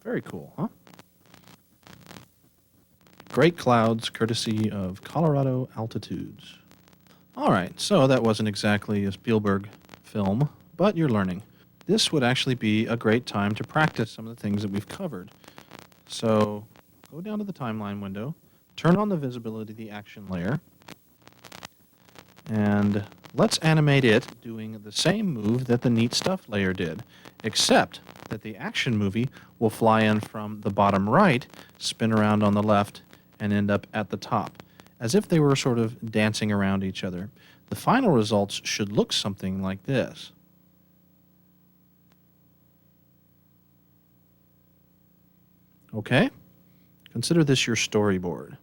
Very cool, huh? Great clouds, courtesy of Colorado altitudes. All right, so that wasn't exactly a Spielberg film, but you're learning. This would actually be a great time to practice some of the things that we've covered. So go down to the timeline window, turn on the visibility of the action layer, and let's animate it doing the same move that the Neat Stuff layer did, except that the action movie will fly in from the bottom right, spin around on the left, and end up at the top, as if they were sort of dancing around each other. The final results should look something like this. Okay? Consider this your storyboard.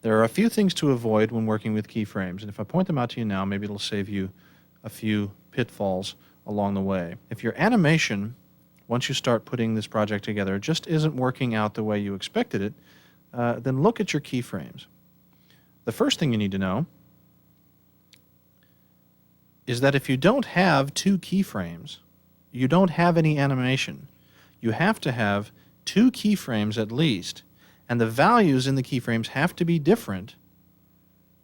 There are a few things to avoid when working with keyframes, and if I point them out to you now, maybe it'll save you a few pitfalls along the way. If your animation, once you start putting this project together, just isn't working out the way you expected it, then look at your keyframes. The first thing you need to know is that if you don't have two keyframes, you don't have any animation. You have to have 2 keyframes at least, and the values in the keyframes have to be different,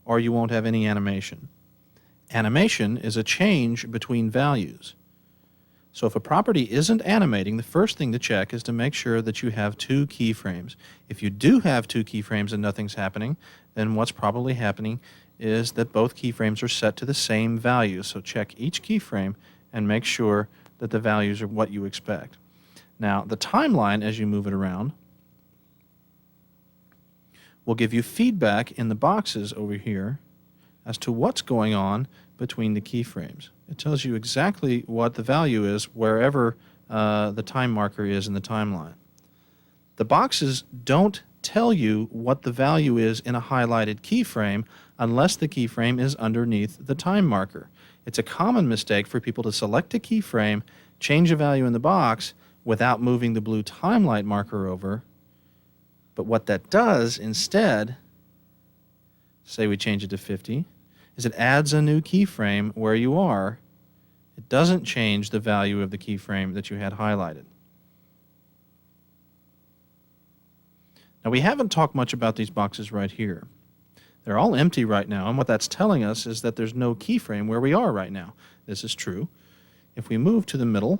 or you won't have any animation. Animation is a change between values. So if a property isn't animating, the first thing to check is to make sure that you have 2 keyframes. If you do have 2 keyframes and nothing's happening, then what's probably happening is that both keyframes are set to the same value. So check each keyframe and make sure that the values are what you expect. Now, the timeline, as you move it around, will give you feedback in the boxes over here as to what's going on between the keyframes. It tells you exactly what the value is wherever the time marker is in the timeline. The boxes don't tell you what the value is in a highlighted keyframe unless the keyframe is underneath the time marker. It's a common mistake for people to select a keyframe, change a value in the box without moving the blue timelight marker over. But what that does instead, say we change it to 50, is it adds a new keyframe where you are. It doesn't change the value of the keyframe that you had highlighted. Now, we haven't talked much about these boxes right here. They're all empty right now, and what that's telling us is that there's no keyframe where we are right now. This is true. If we move to the middle,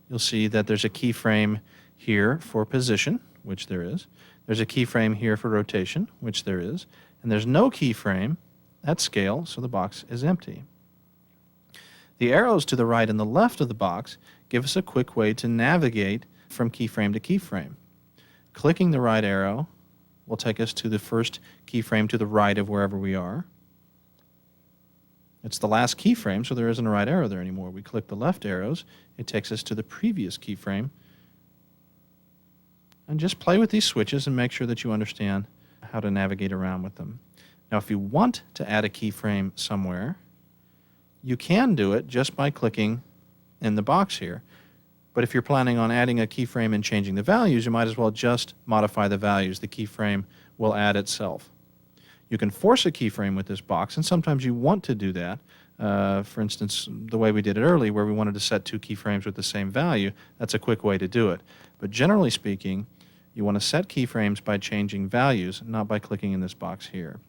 you'll see that there's a keyframe here for position, which there is. There's a keyframe here for rotation, which there is. And there's no keyframe at scale, so the box is empty. The arrows to the right and the left of the box give us a quick way to navigate from keyframe to keyframe. Clicking the right arrow will take us to the first keyframe to the right of wherever we are. It's the last keyframe, so there isn't a right arrow there anymore. We click the left arrows, it takes us to the previous keyframe. And just play with these switches and make sure that you understand how to navigate around with them. Now, if you want to add a keyframe somewhere, you can do it just by clicking in the box here. But if you're planning on adding a keyframe and changing the values, you might as well just modify the values. The keyframe will add itself. You can force a keyframe with this box, and sometimes you want to do that. For instance, the way we did it early, where we wanted to set 2 keyframes with the same value, that's a quick way to do it. But generally speaking, you want to set keyframes by changing values, not by clicking in this box here.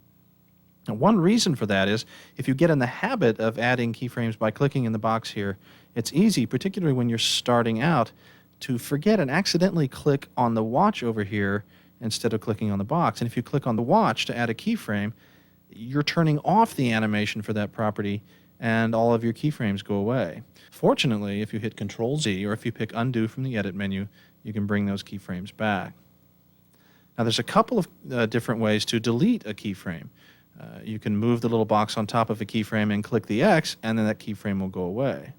Now, one reason for that is if you get in the habit of adding keyframes by clicking in the box here, it's easy, particularly when you're starting out, to forget and accidentally click on the watch over here instead of clicking on the box. And if you click on the watch to add a keyframe, you're turning off the animation for that property and all of your keyframes go away. Fortunately, if you hit Control-Z or if you pick Undo from the Edit menu, you can bring those keyframes back. Now, there's a couple of different ways to delete a keyframe. You can move the little box on top of a keyframe and click the X, and then that keyframe will go away.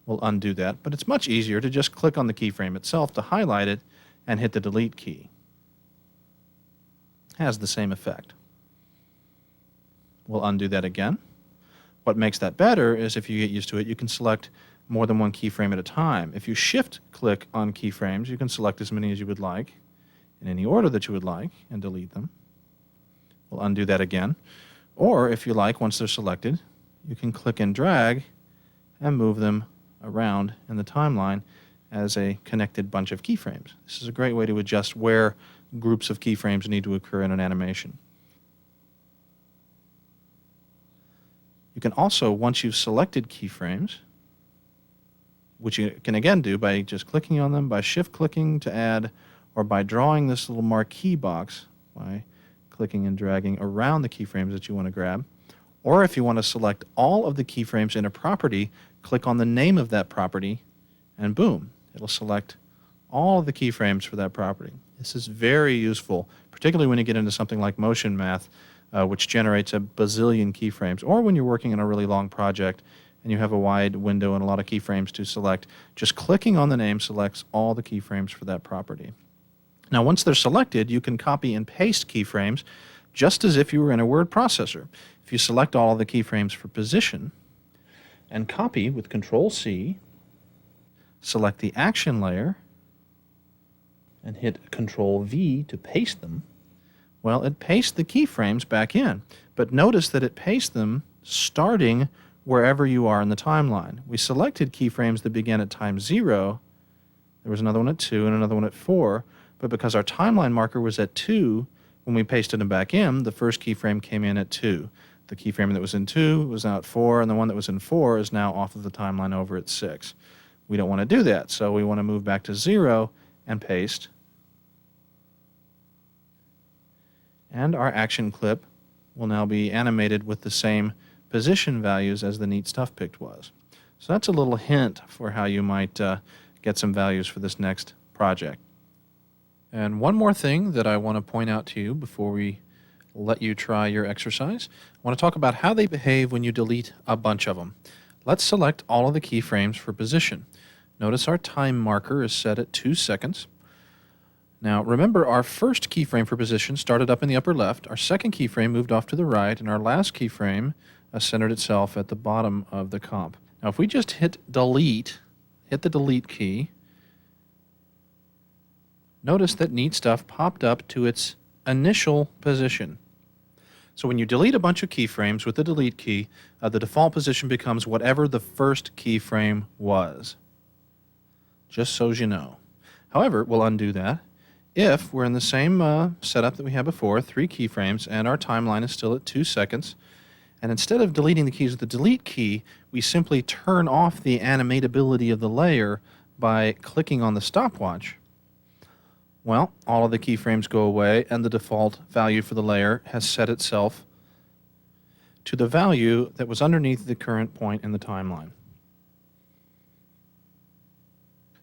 We'll undo that, but it's much easier to just click on the keyframe itself to highlight it and hit the Delete key. Has the same effect. We'll undo that again. What makes that better is if you get used to it, you can select more than one keyframe at a time. If you shift-click on keyframes, you can select as many as you would like in any order that you would like and delete them. We'll undo that again. Or if you like, once they're selected, you can click and drag and move them around in the timeline as a connected bunch of keyframes. This is a great way to adjust where groups of keyframes need to occur in an animation. You can also, once you've selected keyframes, which you can again do by just clicking on them, by shift-clicking to add, or by drawing this little marquee box by clicking and dragging around the keyframes that you want to grab. Or if you want to select all of the keyframes in a property, click on the name of that property, and boom, it'll select all of the keyframes for that property. This is very useful, particularly when you get into something like motion math, which generates a bazillion keyframes, or when you're working on a really long project and you have a wide window and a lot of keyframes to select. Just clicking on the name selects all the keyframes for that property. Now, once they're selected, you can copy and paste keyframes just as if you were in a word processor. If you select all of the keyframes for position and copy with Control-C, select the action layer, and hit Control-V to paste them, well, it pastes the keyframes back in. But notice that it pastes them starting wherever you are in the timeline. We selected keyframes that began at time 0. There was another one at 2 and another one at 4, but because our timeline marker was at 2, when we pasted them back in, the first keyframe came in at 2. The keyframe that was in 2 was now at 4, and the one that was in 4 is now off of the timeline over at 6. We don't want to do that, so we want to move back to 0 and paste. And our action clip will now be animated with the same position values as the neat stuff picked was. So that's a little hint for how you might get some values for this next project. And one more thing that I want to point out to you before we let you try your exercise, I want to talk about how they behave when you delete a bunch of them. Let's select all of the keyframes for position. Notice our time marker is set at 2 seconds. Now remember, our first keyframe for position started up in the upper left, our second keyframe moved off to the right, and our last keyframe centered itself at the bottom of the comp. Now if we just hit delete, hit the delete key, notice that neat stuff popped up to its initial position. So when you delete a bunch of keyframes with the delete key, the default position becomes whatever the first keyframe was. Just so you know. However, we'll undo that if we're in the same setup that we had before, 3 keyframes, and our timeline is still at 2 seconds. And instead of deleting the keys with the delete key, we simply turn off the animatability of the layer by clicking on the stopwatch. Well, all of the keyframes go away, and the default value for the layer has set itself to the value that was underneath the current point in the timeline.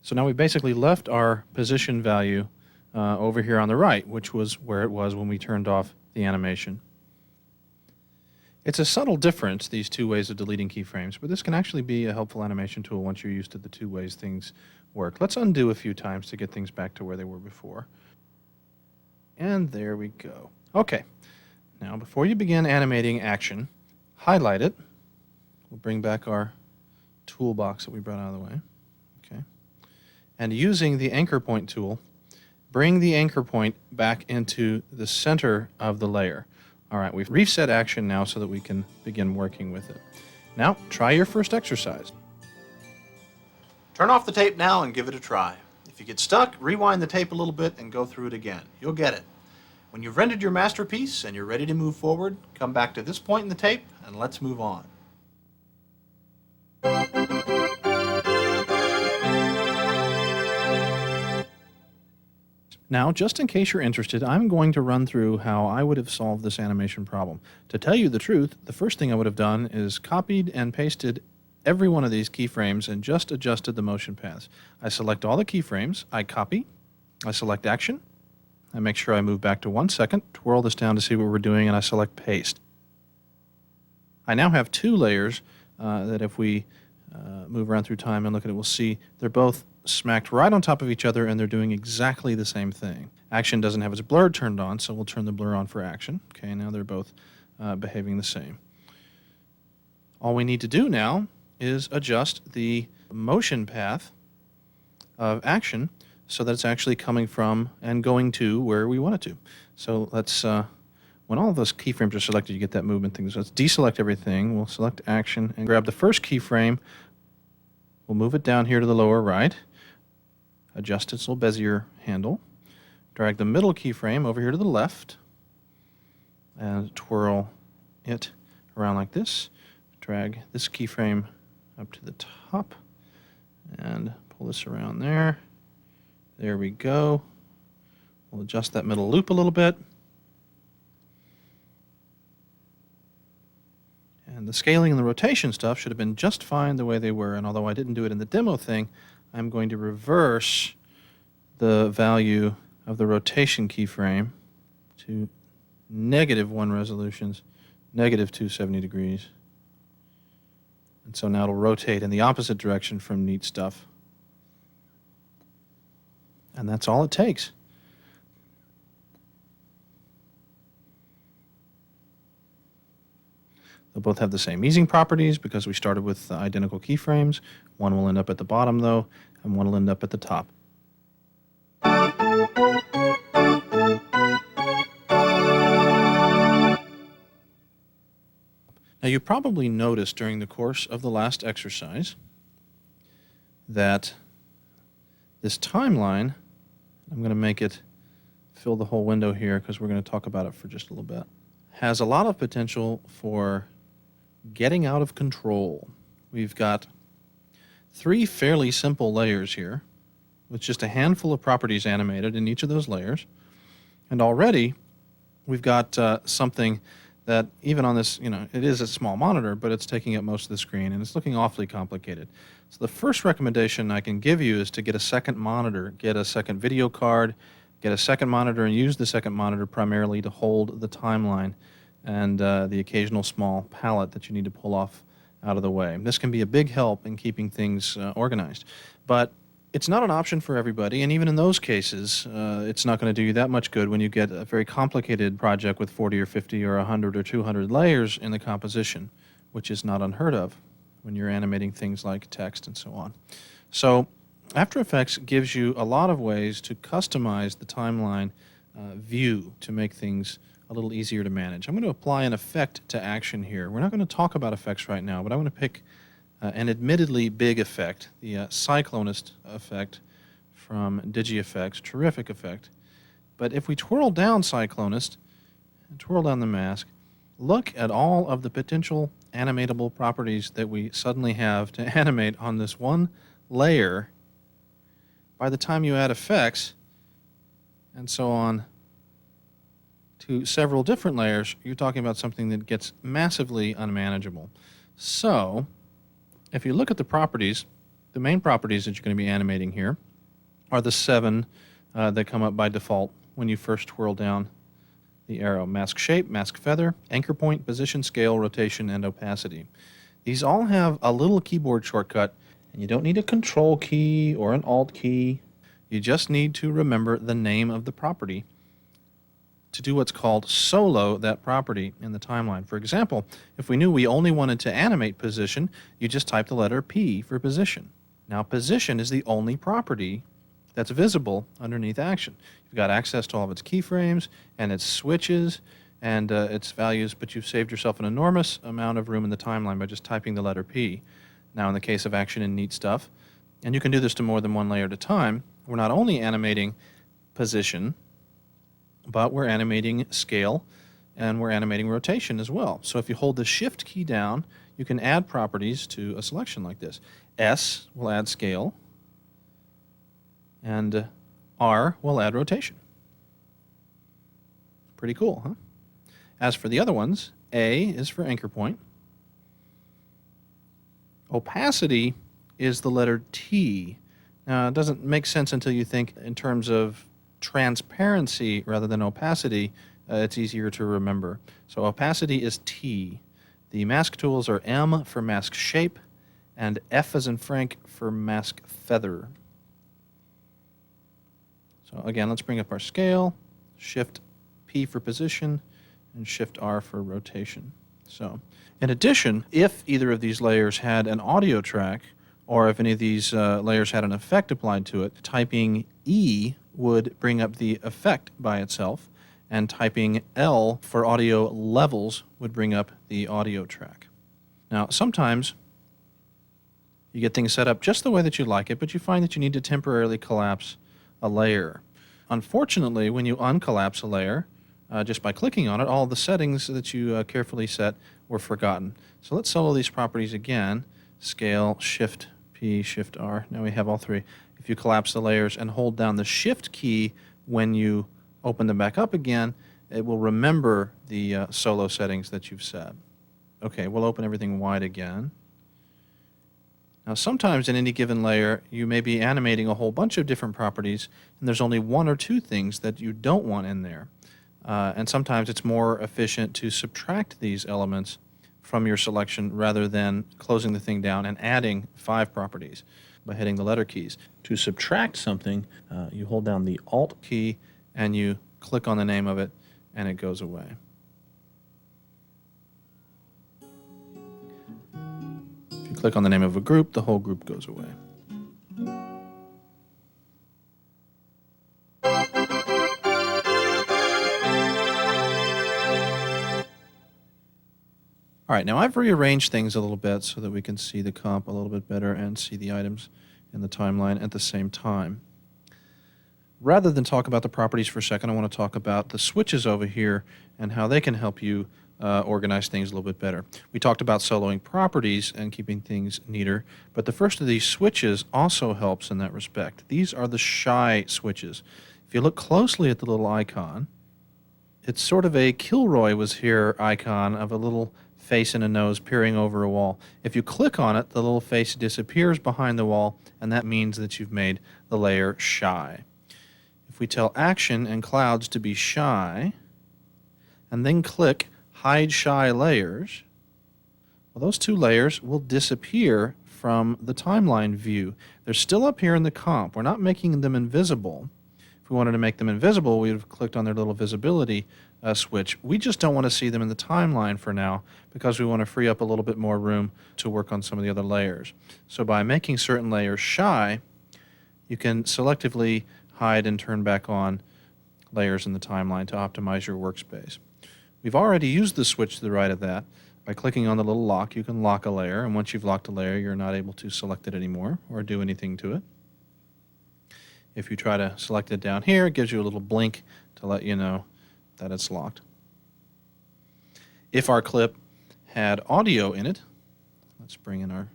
So now we basically left our position value over here on the right, which was where it was when we turned off the animation. It's a subtle difference, these two ways of deleting keyframes, but this can actually be a helpful animation tool once you're used to the two ways things work. Let's undo a few times to get things back to where they were before. And there we go. Okay, now before you begin animating action, highlight it. We'll bring back our toolbox that we brought out of the way. Okay. And using the anchor point tool, bring the anchor point back into the center of the layer. All right, we've reset action now so that we can begin working with it. Now, try your first exercise. Turn off the tape now and give it a try. If you get stuck, rewind the tape a little bit and go through it again. You'll get it. When you've rendered your masterpiece and you're ready to move forward, come back to this point in the tape and let's move on. Now, just in case you're interested, I'm going to run through how I would have solved this animation problem. To tell you the truth, the first thing I would have done is copied and pasted every one of these keyframes and just adjusted the motion paths. I select all the keyframes, I copy, I select action, I make sure I move back to 1 second, twirl this down to see what we're doing, and I select paste. I now have 2 layers that if we move around through time and look at it, we'll see they're both smacked right on top of each other and they're doing exactly the same thing. Action doesn't have its blur turned on, so we'll turn the blur on for action. Okay, now they're both behaving the same. All we need to do now is adjust the motion path of action so that it's actually coming from and going to where we want it to. So let's, when all of those keyframes are selected, you get that movement thing. So let's deselect everything. We'll select action and grab the first keyframe. We'll move it down here to the lower right. Adjust its little Bezier handle. Drag the middle keyframe over here to the left and twirl it around like this. Drag this keyframe up to the top and pull this around there. There we go. We'll adjust that middle loop a little bit. And the scaling and the rotation stuff should have been just fine the way they were, and although I didn't do it in the demo thing, I'm going to reverse the value of the rotation keyframe to -1 resolutions, -270 degrees. And so now it'll rotate in the opposite direction from neat stuff. And that's all it takes. They'll both have the same easing properties because we started with identical keyframes. One will end up at the bottom, though, and one will end up at the top. Now, you probably noticed during the course of the last exercise that this timeline, I'm going to make it fill the whole window here because we're going to talk about it for just a little bit, has a lot of potential for getting out of control. We've got 3 fairly simple layers here with just a handful of properties animated in each of those layers. And already we've got something that even on this, it is a small monitor, but it's taking up most of the screen and it's looking awfully complicated. So the first recommendation I can give you is to get a second monitor, get a second video card, get a second monitor and use the second monitor primarily to hold the timeline and the occasional small palette that you need to pull off out of the way. This can be a big help in keeping things organized. But it's not an option for everybody, and even in those cases, it's not going to do you that much good when you get a very complicated project with 40 or 50 or 100 or 200 layers in the composition, which is not unheard of when you're animating things like text and so on. So After Effects gives you a lot of ways to customize the timeline view to make things a little easier to manage. I'm going to apply an effect to action here. We're not going to talk about effects right now, but I'm going to pick an admittedly big effect, the Cyclonist effect from DigiEffects, terrific effect. But if we twirl down Cyclonist and twirl down the mask, look at all of the potential animatable properties that we suddenly have to animate on this one layer. By the time you add effects and so on to several different layers, you're talking about something that gets massively unmanageable. So if you look at the properties, the main properties that you're going to be animating here are the 7 that come up by default when you first twirl down the arrow. Mask shape, mask feather, anchor point, position, scale, rotation, and opacity. These all have a little keyboard shortcut, and you don't need a control key or an alt key. You just need to remember the name of the property to do what's called solo that property in the timeline. For example, if we knew we only wanted to animate position, you just type the letter P for position. Now position is the only property that's visible underneath action. You've got access to all of its keyframes and its switches and its values, but you've saved yourself an enormous amount of room in the timeline by just typing the letter P. Now in the case of action and neat stuff, and you can do this to more than one layer at a time, we're not only animating position, but we're animating scale and we're animating rotation as well. So if you hold the Shift key down, you can add properties to a selection like this. S will add scale, and R will add rotation. Pretty cool, huh? As for the other ones, A is for anchor point. Opacity is the letter T. Now, it doesn't make sense until you think in terms of transparency rather than opacity. It's easier to remember. So opacity is T. The mask tools are M for mask shape and F as in Frank for mask feather. So again, let's bring up our scale, Shift P for position, and Shift R for rotation. So in addition, if either of these layers had an audio track, or if any of these layers had an effect applied to it, typing E would bring up the effect by itself, and typing L for audio levels would bring up the audio track. Now, sometimes you get things set up just the way that you like it, but you find that you need to temporarily collapse a layer. Unfortunately, when you uncollapse a layer, just by clicking on it, all the settings that you carefully set were forgotten. So let's solo these properties again. Scale, Shift P, Shift R. Now we have all 3. If you collapse the layers and hold down the Shift key when you open them back up again, it will remember the solo settings that you've set. Okay, we'll open everything wide again. Now sometimes in any given layer you may be animating a whole bunch of different properties and there's only 1 or 2 things that you don't want in there. And sometimes it's more efficient to subtract these elements from your selection rather than closing the thing down and adding 5 properties by hitting the letter keys. To subtract something, you hold down the Alt key and you click on the name of it and it goes away. If you click on the name of a group, the whole group goes away. All right, now I've rearranged things a little bit so that we can see the comp a little bit better and see the items in the timeline at the same time. Rather than talk about the properties for a second, I want to talk about the switches over here and how they can help you organize things a little bit better. We talked about soloing properties and keeping things neater, but the first of these switches also helps in that respect. These are the shy switches. If you look closely at the little icon, it's sort of a Kilroy was here icon of a little face and a nose peering over a wall. If you click on it, the little face disappears behind the wall, and that means that you've made the layer shy. If we tell Action and Clouds to be shy, and then click Hide Shy Layers, well, those two layers will disappear from the timeline view. They're still up here in the comp. We're not making them invisible. If we wanted to make them invisible, we would have clicked on their little visibility switch. We just don't want to see them in the timeline for now because we want to free up a little bit more room to work on some of the other layers. So by making certain layers shy, you can selectively hide and turn back on layers in the timeline to optimize your workspace. We've already used the switch to the right of that. By clicking on the little lock, you can lock a layer, and once you've locked a layer, you're not able to select it anymore or do anything to it. If you try to select it down here, it gives you a little blink to let you know that it's locked. If our clip had audio in it, let's bring in our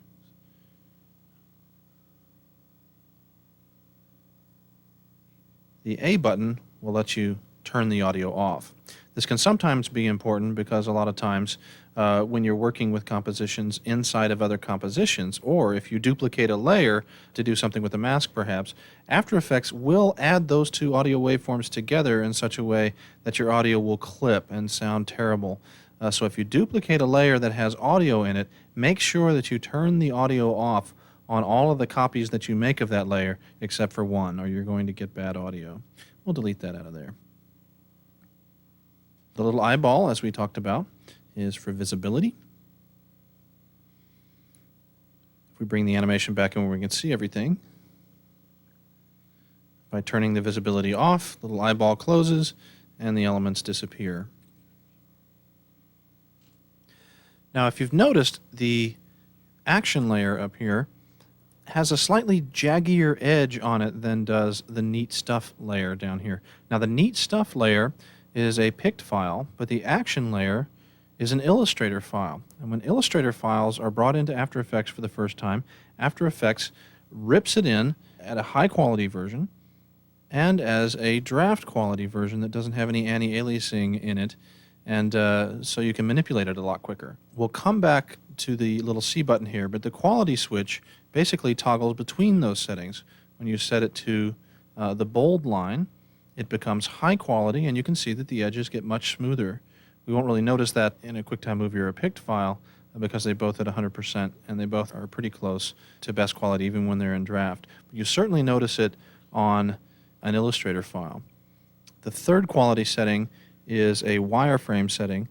the A button will let you turn the audio off. This can sometimes be important because a lot of times when you're working with compositions inside of other compositions, or if you duplicate a layer to do something with a mask perhaps, After Effects will add those two audio waveforms together in such a way that your audio will clip and sound terrible. So if you duplicate a layer that has audio in it, make sure that you turn the audio off on all of the copies that you make of that layer except for one, or you're going to get bad audio. We'll delete that out of there. The little eyeball, as we talked about, is for visibility. If we bring the animation back in where we can see everything, by turning the visibility off, the little eyeball closes and the elements disappear. Now, if you've noticed, the action layer up here has a slightly jaggier edge on it than does the Neat Stuff layer down here. Now, the Neat Stuff layer is a picked file, but the action layer is an Illustrator file. And when Illustrator files are brought into After Effects for the first time, After Effects rips it in at a high quality version and as a draft quality version that doesn't have any anti-aliasing in it, and so you can manipulate it a lot quicker. We'll come back to the little C button here, but the quality switch basically toggles between those settings. When you set it to the bold line, it becomes high quality, and you can see that the edges get much smoother. We won't really notice that in a QuickTime Movie or a picked file because they both at 100%, and they both are pretty close to best quality even when they're in draft. But you certainly notice it on an Illustrator file. The third quality setting is a wireframe setting.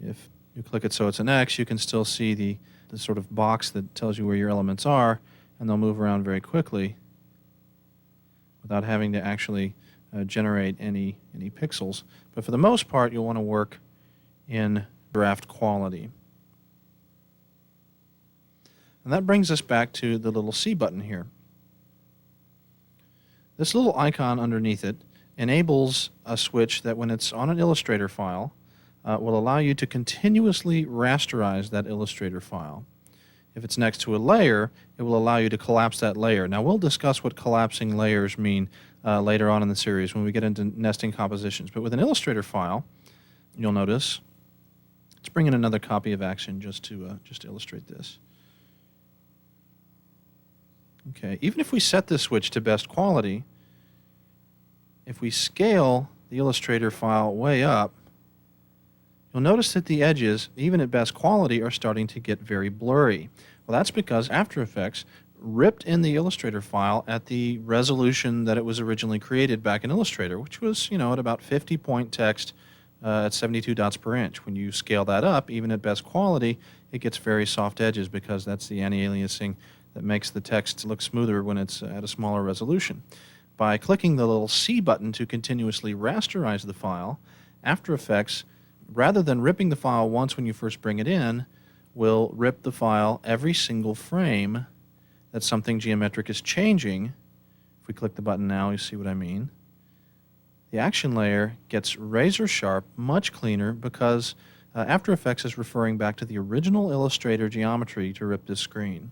If you click it so it's an X, you can still see the sort of box that tells you where your elements are, and they'll move around very quickly without having to actually generate any pixels. But for the most part, you'll want to work in draft quality. And that brings us back to the little C button here. This little icon underneath it enables a switch that when it's on an Illustrator file will allow you to continuously rasterize that Illustrator file. If it's next to a layer, it will allow you to collapse that layer. Now, we'll discuss what collapsing layers mean later on in the series when we get into nesting compositions. But with an Illustrator file, you'll notice, let's bring in another copy of Action just to illustrate this. Okay, even if we set this switch to best quality, if we scale the Illustrator file way up, you'll notice that the edges, even at best quality, are starting to get very blurry. Well, that's because After Effects ripped in the Illustrator file at the resolution that it was originally created back in Illustrator, which was, at about 50-point text at 72 dots per inch. When you scale that up, even at best quality, it gets very soft edges because that's the anti-aliasing that makes the text look smoother when it's at a smaller resolution. By clicking the little C button to continuously rasterize the file, After Effects, rather than ripping the file once when you first bring it in, will rip the file every single frame that something geometric is changing. If we click the button now, you see what I mean. The action layer gets razor sharp, much cleaner, because After Effects is referring back to the original Illustrator geometry to rip this screen.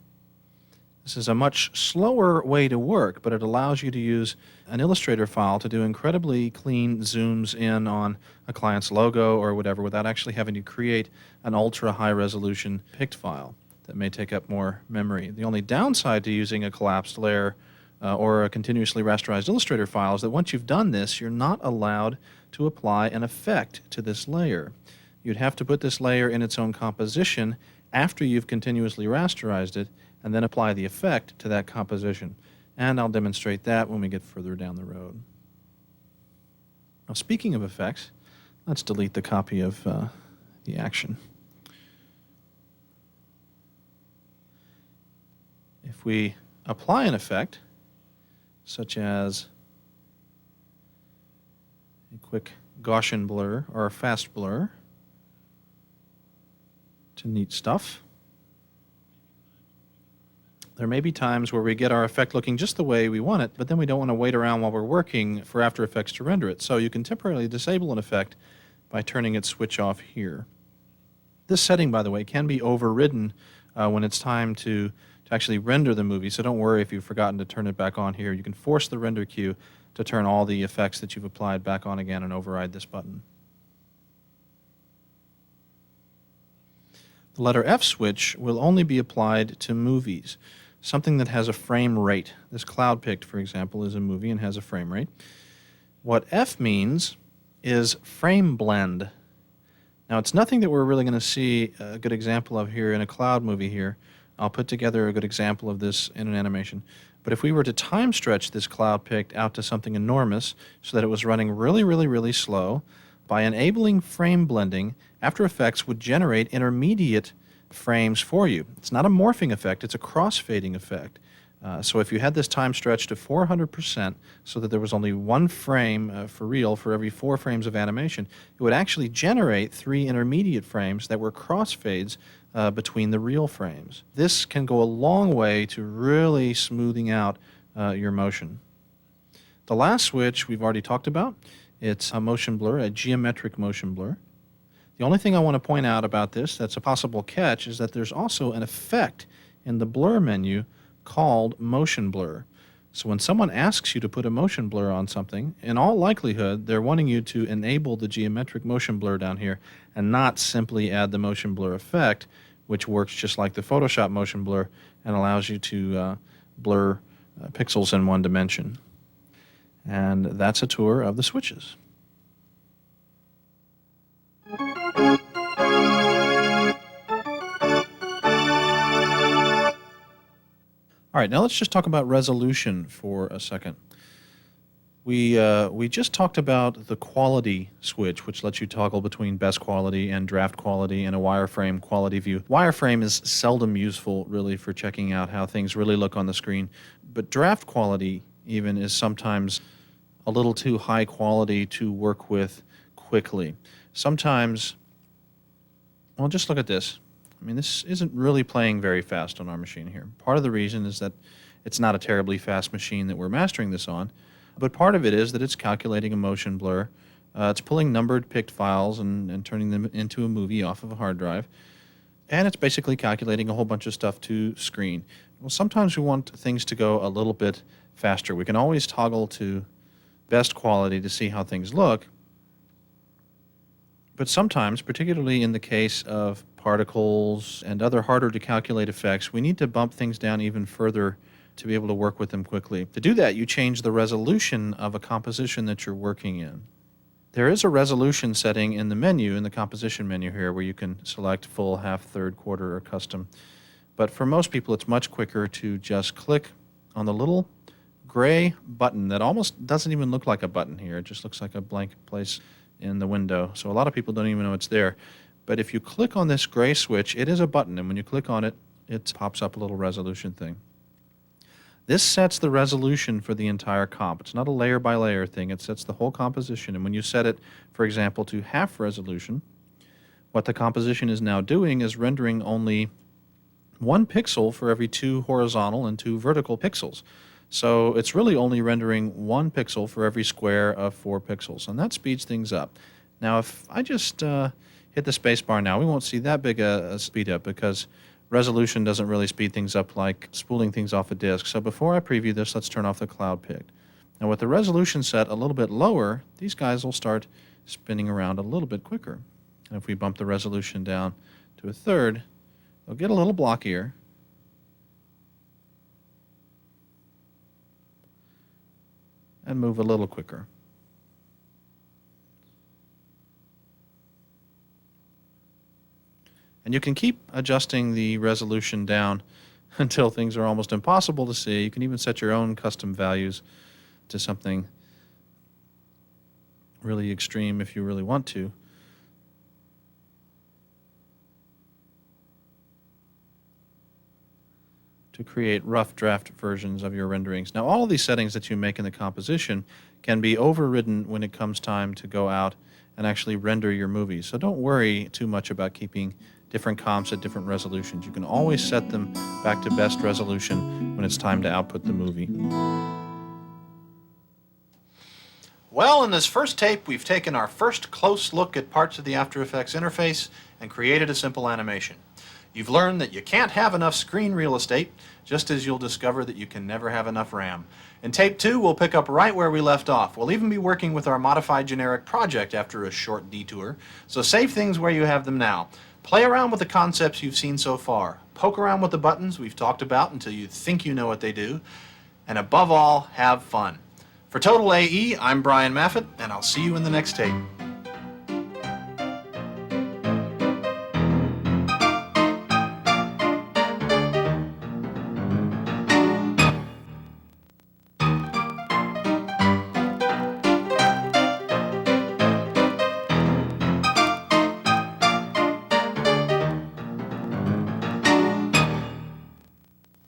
This is a much slower way to work, but it allows you to use an Illustrator file to do incredibly clean zooms in on a client's logo or whatever without actually having to create an ultra high resolution pict file that may take up more memory. The only downside to using a collapsed layer or a continuously rasterized Illustrator file is that once you've done this, you're not allowed to apply an effect to this layer. You'd have to put this layer in its own composition after you've continuously rasterized it, and then apply the effect to that composition. And I'll demonstrate that when we get further down the road. Now, speaking of effects, let's delete the copy of the action. If we apply an effect, such as a quick Gaussian blur or a fast blur to neat stuff, there may be times where we get our effect looking just the way we want it, but then we don't want to wait around while we're working for After Effects to render it. So you can temporarily disable an effect by turning its switch off here. This setting, by the way, can be overridden when it's time to actually render the movie, so don't worry if you've forgotten to turn it back on here. You can force the render queue to turn all the effects that you've applied back on again and override this button. The letter F switch will only be applied to movies, something that has a frame rate. This Cloud Pict, for example, is a movie and has a frame rate. What F means is frame blend. Now, it's nothing that we're really going to see a good example of here in a cloud movie here. I'll put together a good example of this in an animation. But if we were to time stretch this Cloud Pict out to something enormous so that it was running really, really, really slow, by enabling frame blending, After Effects would generate intermediate frames for you. It's not a morphing effect, it's a crossfading effect. So if you had this time stretched to 400% so that there was only one frame for real for every 4 frames of animation, it would actually generate 3 intermediate frames that were crossfades between the real frames. This can go a long way to really smoothing out your motion. The last switch we've already talked about. It's a motion blur, a geometric motion blur. The only thing I want to point out about this that's a possible catch is that there's also an effect in the blur menu called motion blur. So when someone asks you to put a motion blur on something, in all likelihood, they're wanting you to enable the geometric motion blur down here and not simply add the motion blur effect, which works just like the Photoshop motion blur and allows you to blur pixels in one dimension. And that's a tour of the switches. All right, now let's just talk about resolution for a second. We just talked about the quality switch, which lets you toggle between best quality and draft quality and a wireframe quality view. Wireframe is seldom useful, really, for checking out how things really look on the screen, but draft quality even is sometimes a little too high quality to work with quickly. Sometimes, well, just look at this. I mean, this isn't really playing very fast on our machine here. Part of the reason is that it's not a terribly fast machine that we're mastering this on, but part of it is that it's calculating a motion blur. It's pulling numbered pict files and turning them into a movie off of a hard drive, and it's basically calculating a whole bunch of stuff to screen. Well, sometimes we want things to go a little bit faster. We can always toggle to best quality to see how things look, but sometimes, particularly in the case of particles and other harder to calculate effects, we need to bump things down even further to be able to work with them quickly. To do that, you change the resolution of a composition that you're working in. There is a resolution setting in the menu, in the composition menu here, where you can select full, half, third, quarter, or custom. But for most people, it's much quicker to just click on the little gray button that almost doesn't even look like a button here. It just looks like a blank place in the window. So a lot of people don't even know it's there. But if you click on this gray switch, it is a button, and when you click on it, it pops up a little resolution thing. This sets the resolution for the entire comp. It's not a layer by layer thing. It sets the whole composition, and when you set it, for example, to half resolution, What the composition is now doing is rendering only 1 pixel for every 2 horizontal and 2 vertical pixels. So it's really only rendering 1 pixel for every square of 4 pixels, and that speeds things up. Now, if I just hit the space bar now, we won't see that big a speed up because resolution doesn't really speed things up like spooling things off a disk. So before I preview this, let's turn off the cloud pick. Now, with the resolution set a little bit lower, these guys will start spinning around a little bit quicker. And if we bump the resolution down to 1/3, they'll get a little blockier. And move a little quicker. And you can keep adjusting the resolution down until things are almost impossible to see. You can even set your own custom values to something really extreme if you really want to. To create rough draft versions of your renderings. Now, all of these settings that you make in the composition can be overridden when it comes time to go out and actually render your movies. So don't worry too much about keeping different comps at different resolutions. You can always set them back to best resolution when it's time to output the movie. Well, in this first tape, we've taken our first close look at parts of the After Effects interface and created a simple animation. You've learned that you can't have enough screen real estate, just as you'll discover that you can never have enough RAM. In tape 2, we'll pick up right where we left off. We'll even be working with our modified generic project after a short detour, so save things where you have them now. Play around with the concepts you've seen so far. Poke around with the buttons we've talked about until you think you know what they do. And above all, have fun. For Total AE, I'm Brian Maffitt, and I'll see you in the next tape.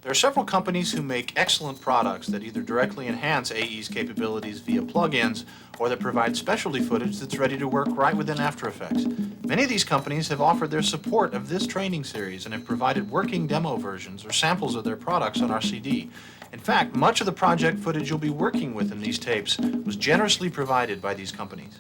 There are several companies who make excellent products that either directly enhance AE's capabilities via plugins or that provide specialty footage that's ready to work right within After Effects. Many of these companies have offered their support of this training series and have provided working demo versions or samples of their products on our CD. In fact, much of the project footage you'll be working with in these tapes was generously provided by these companies.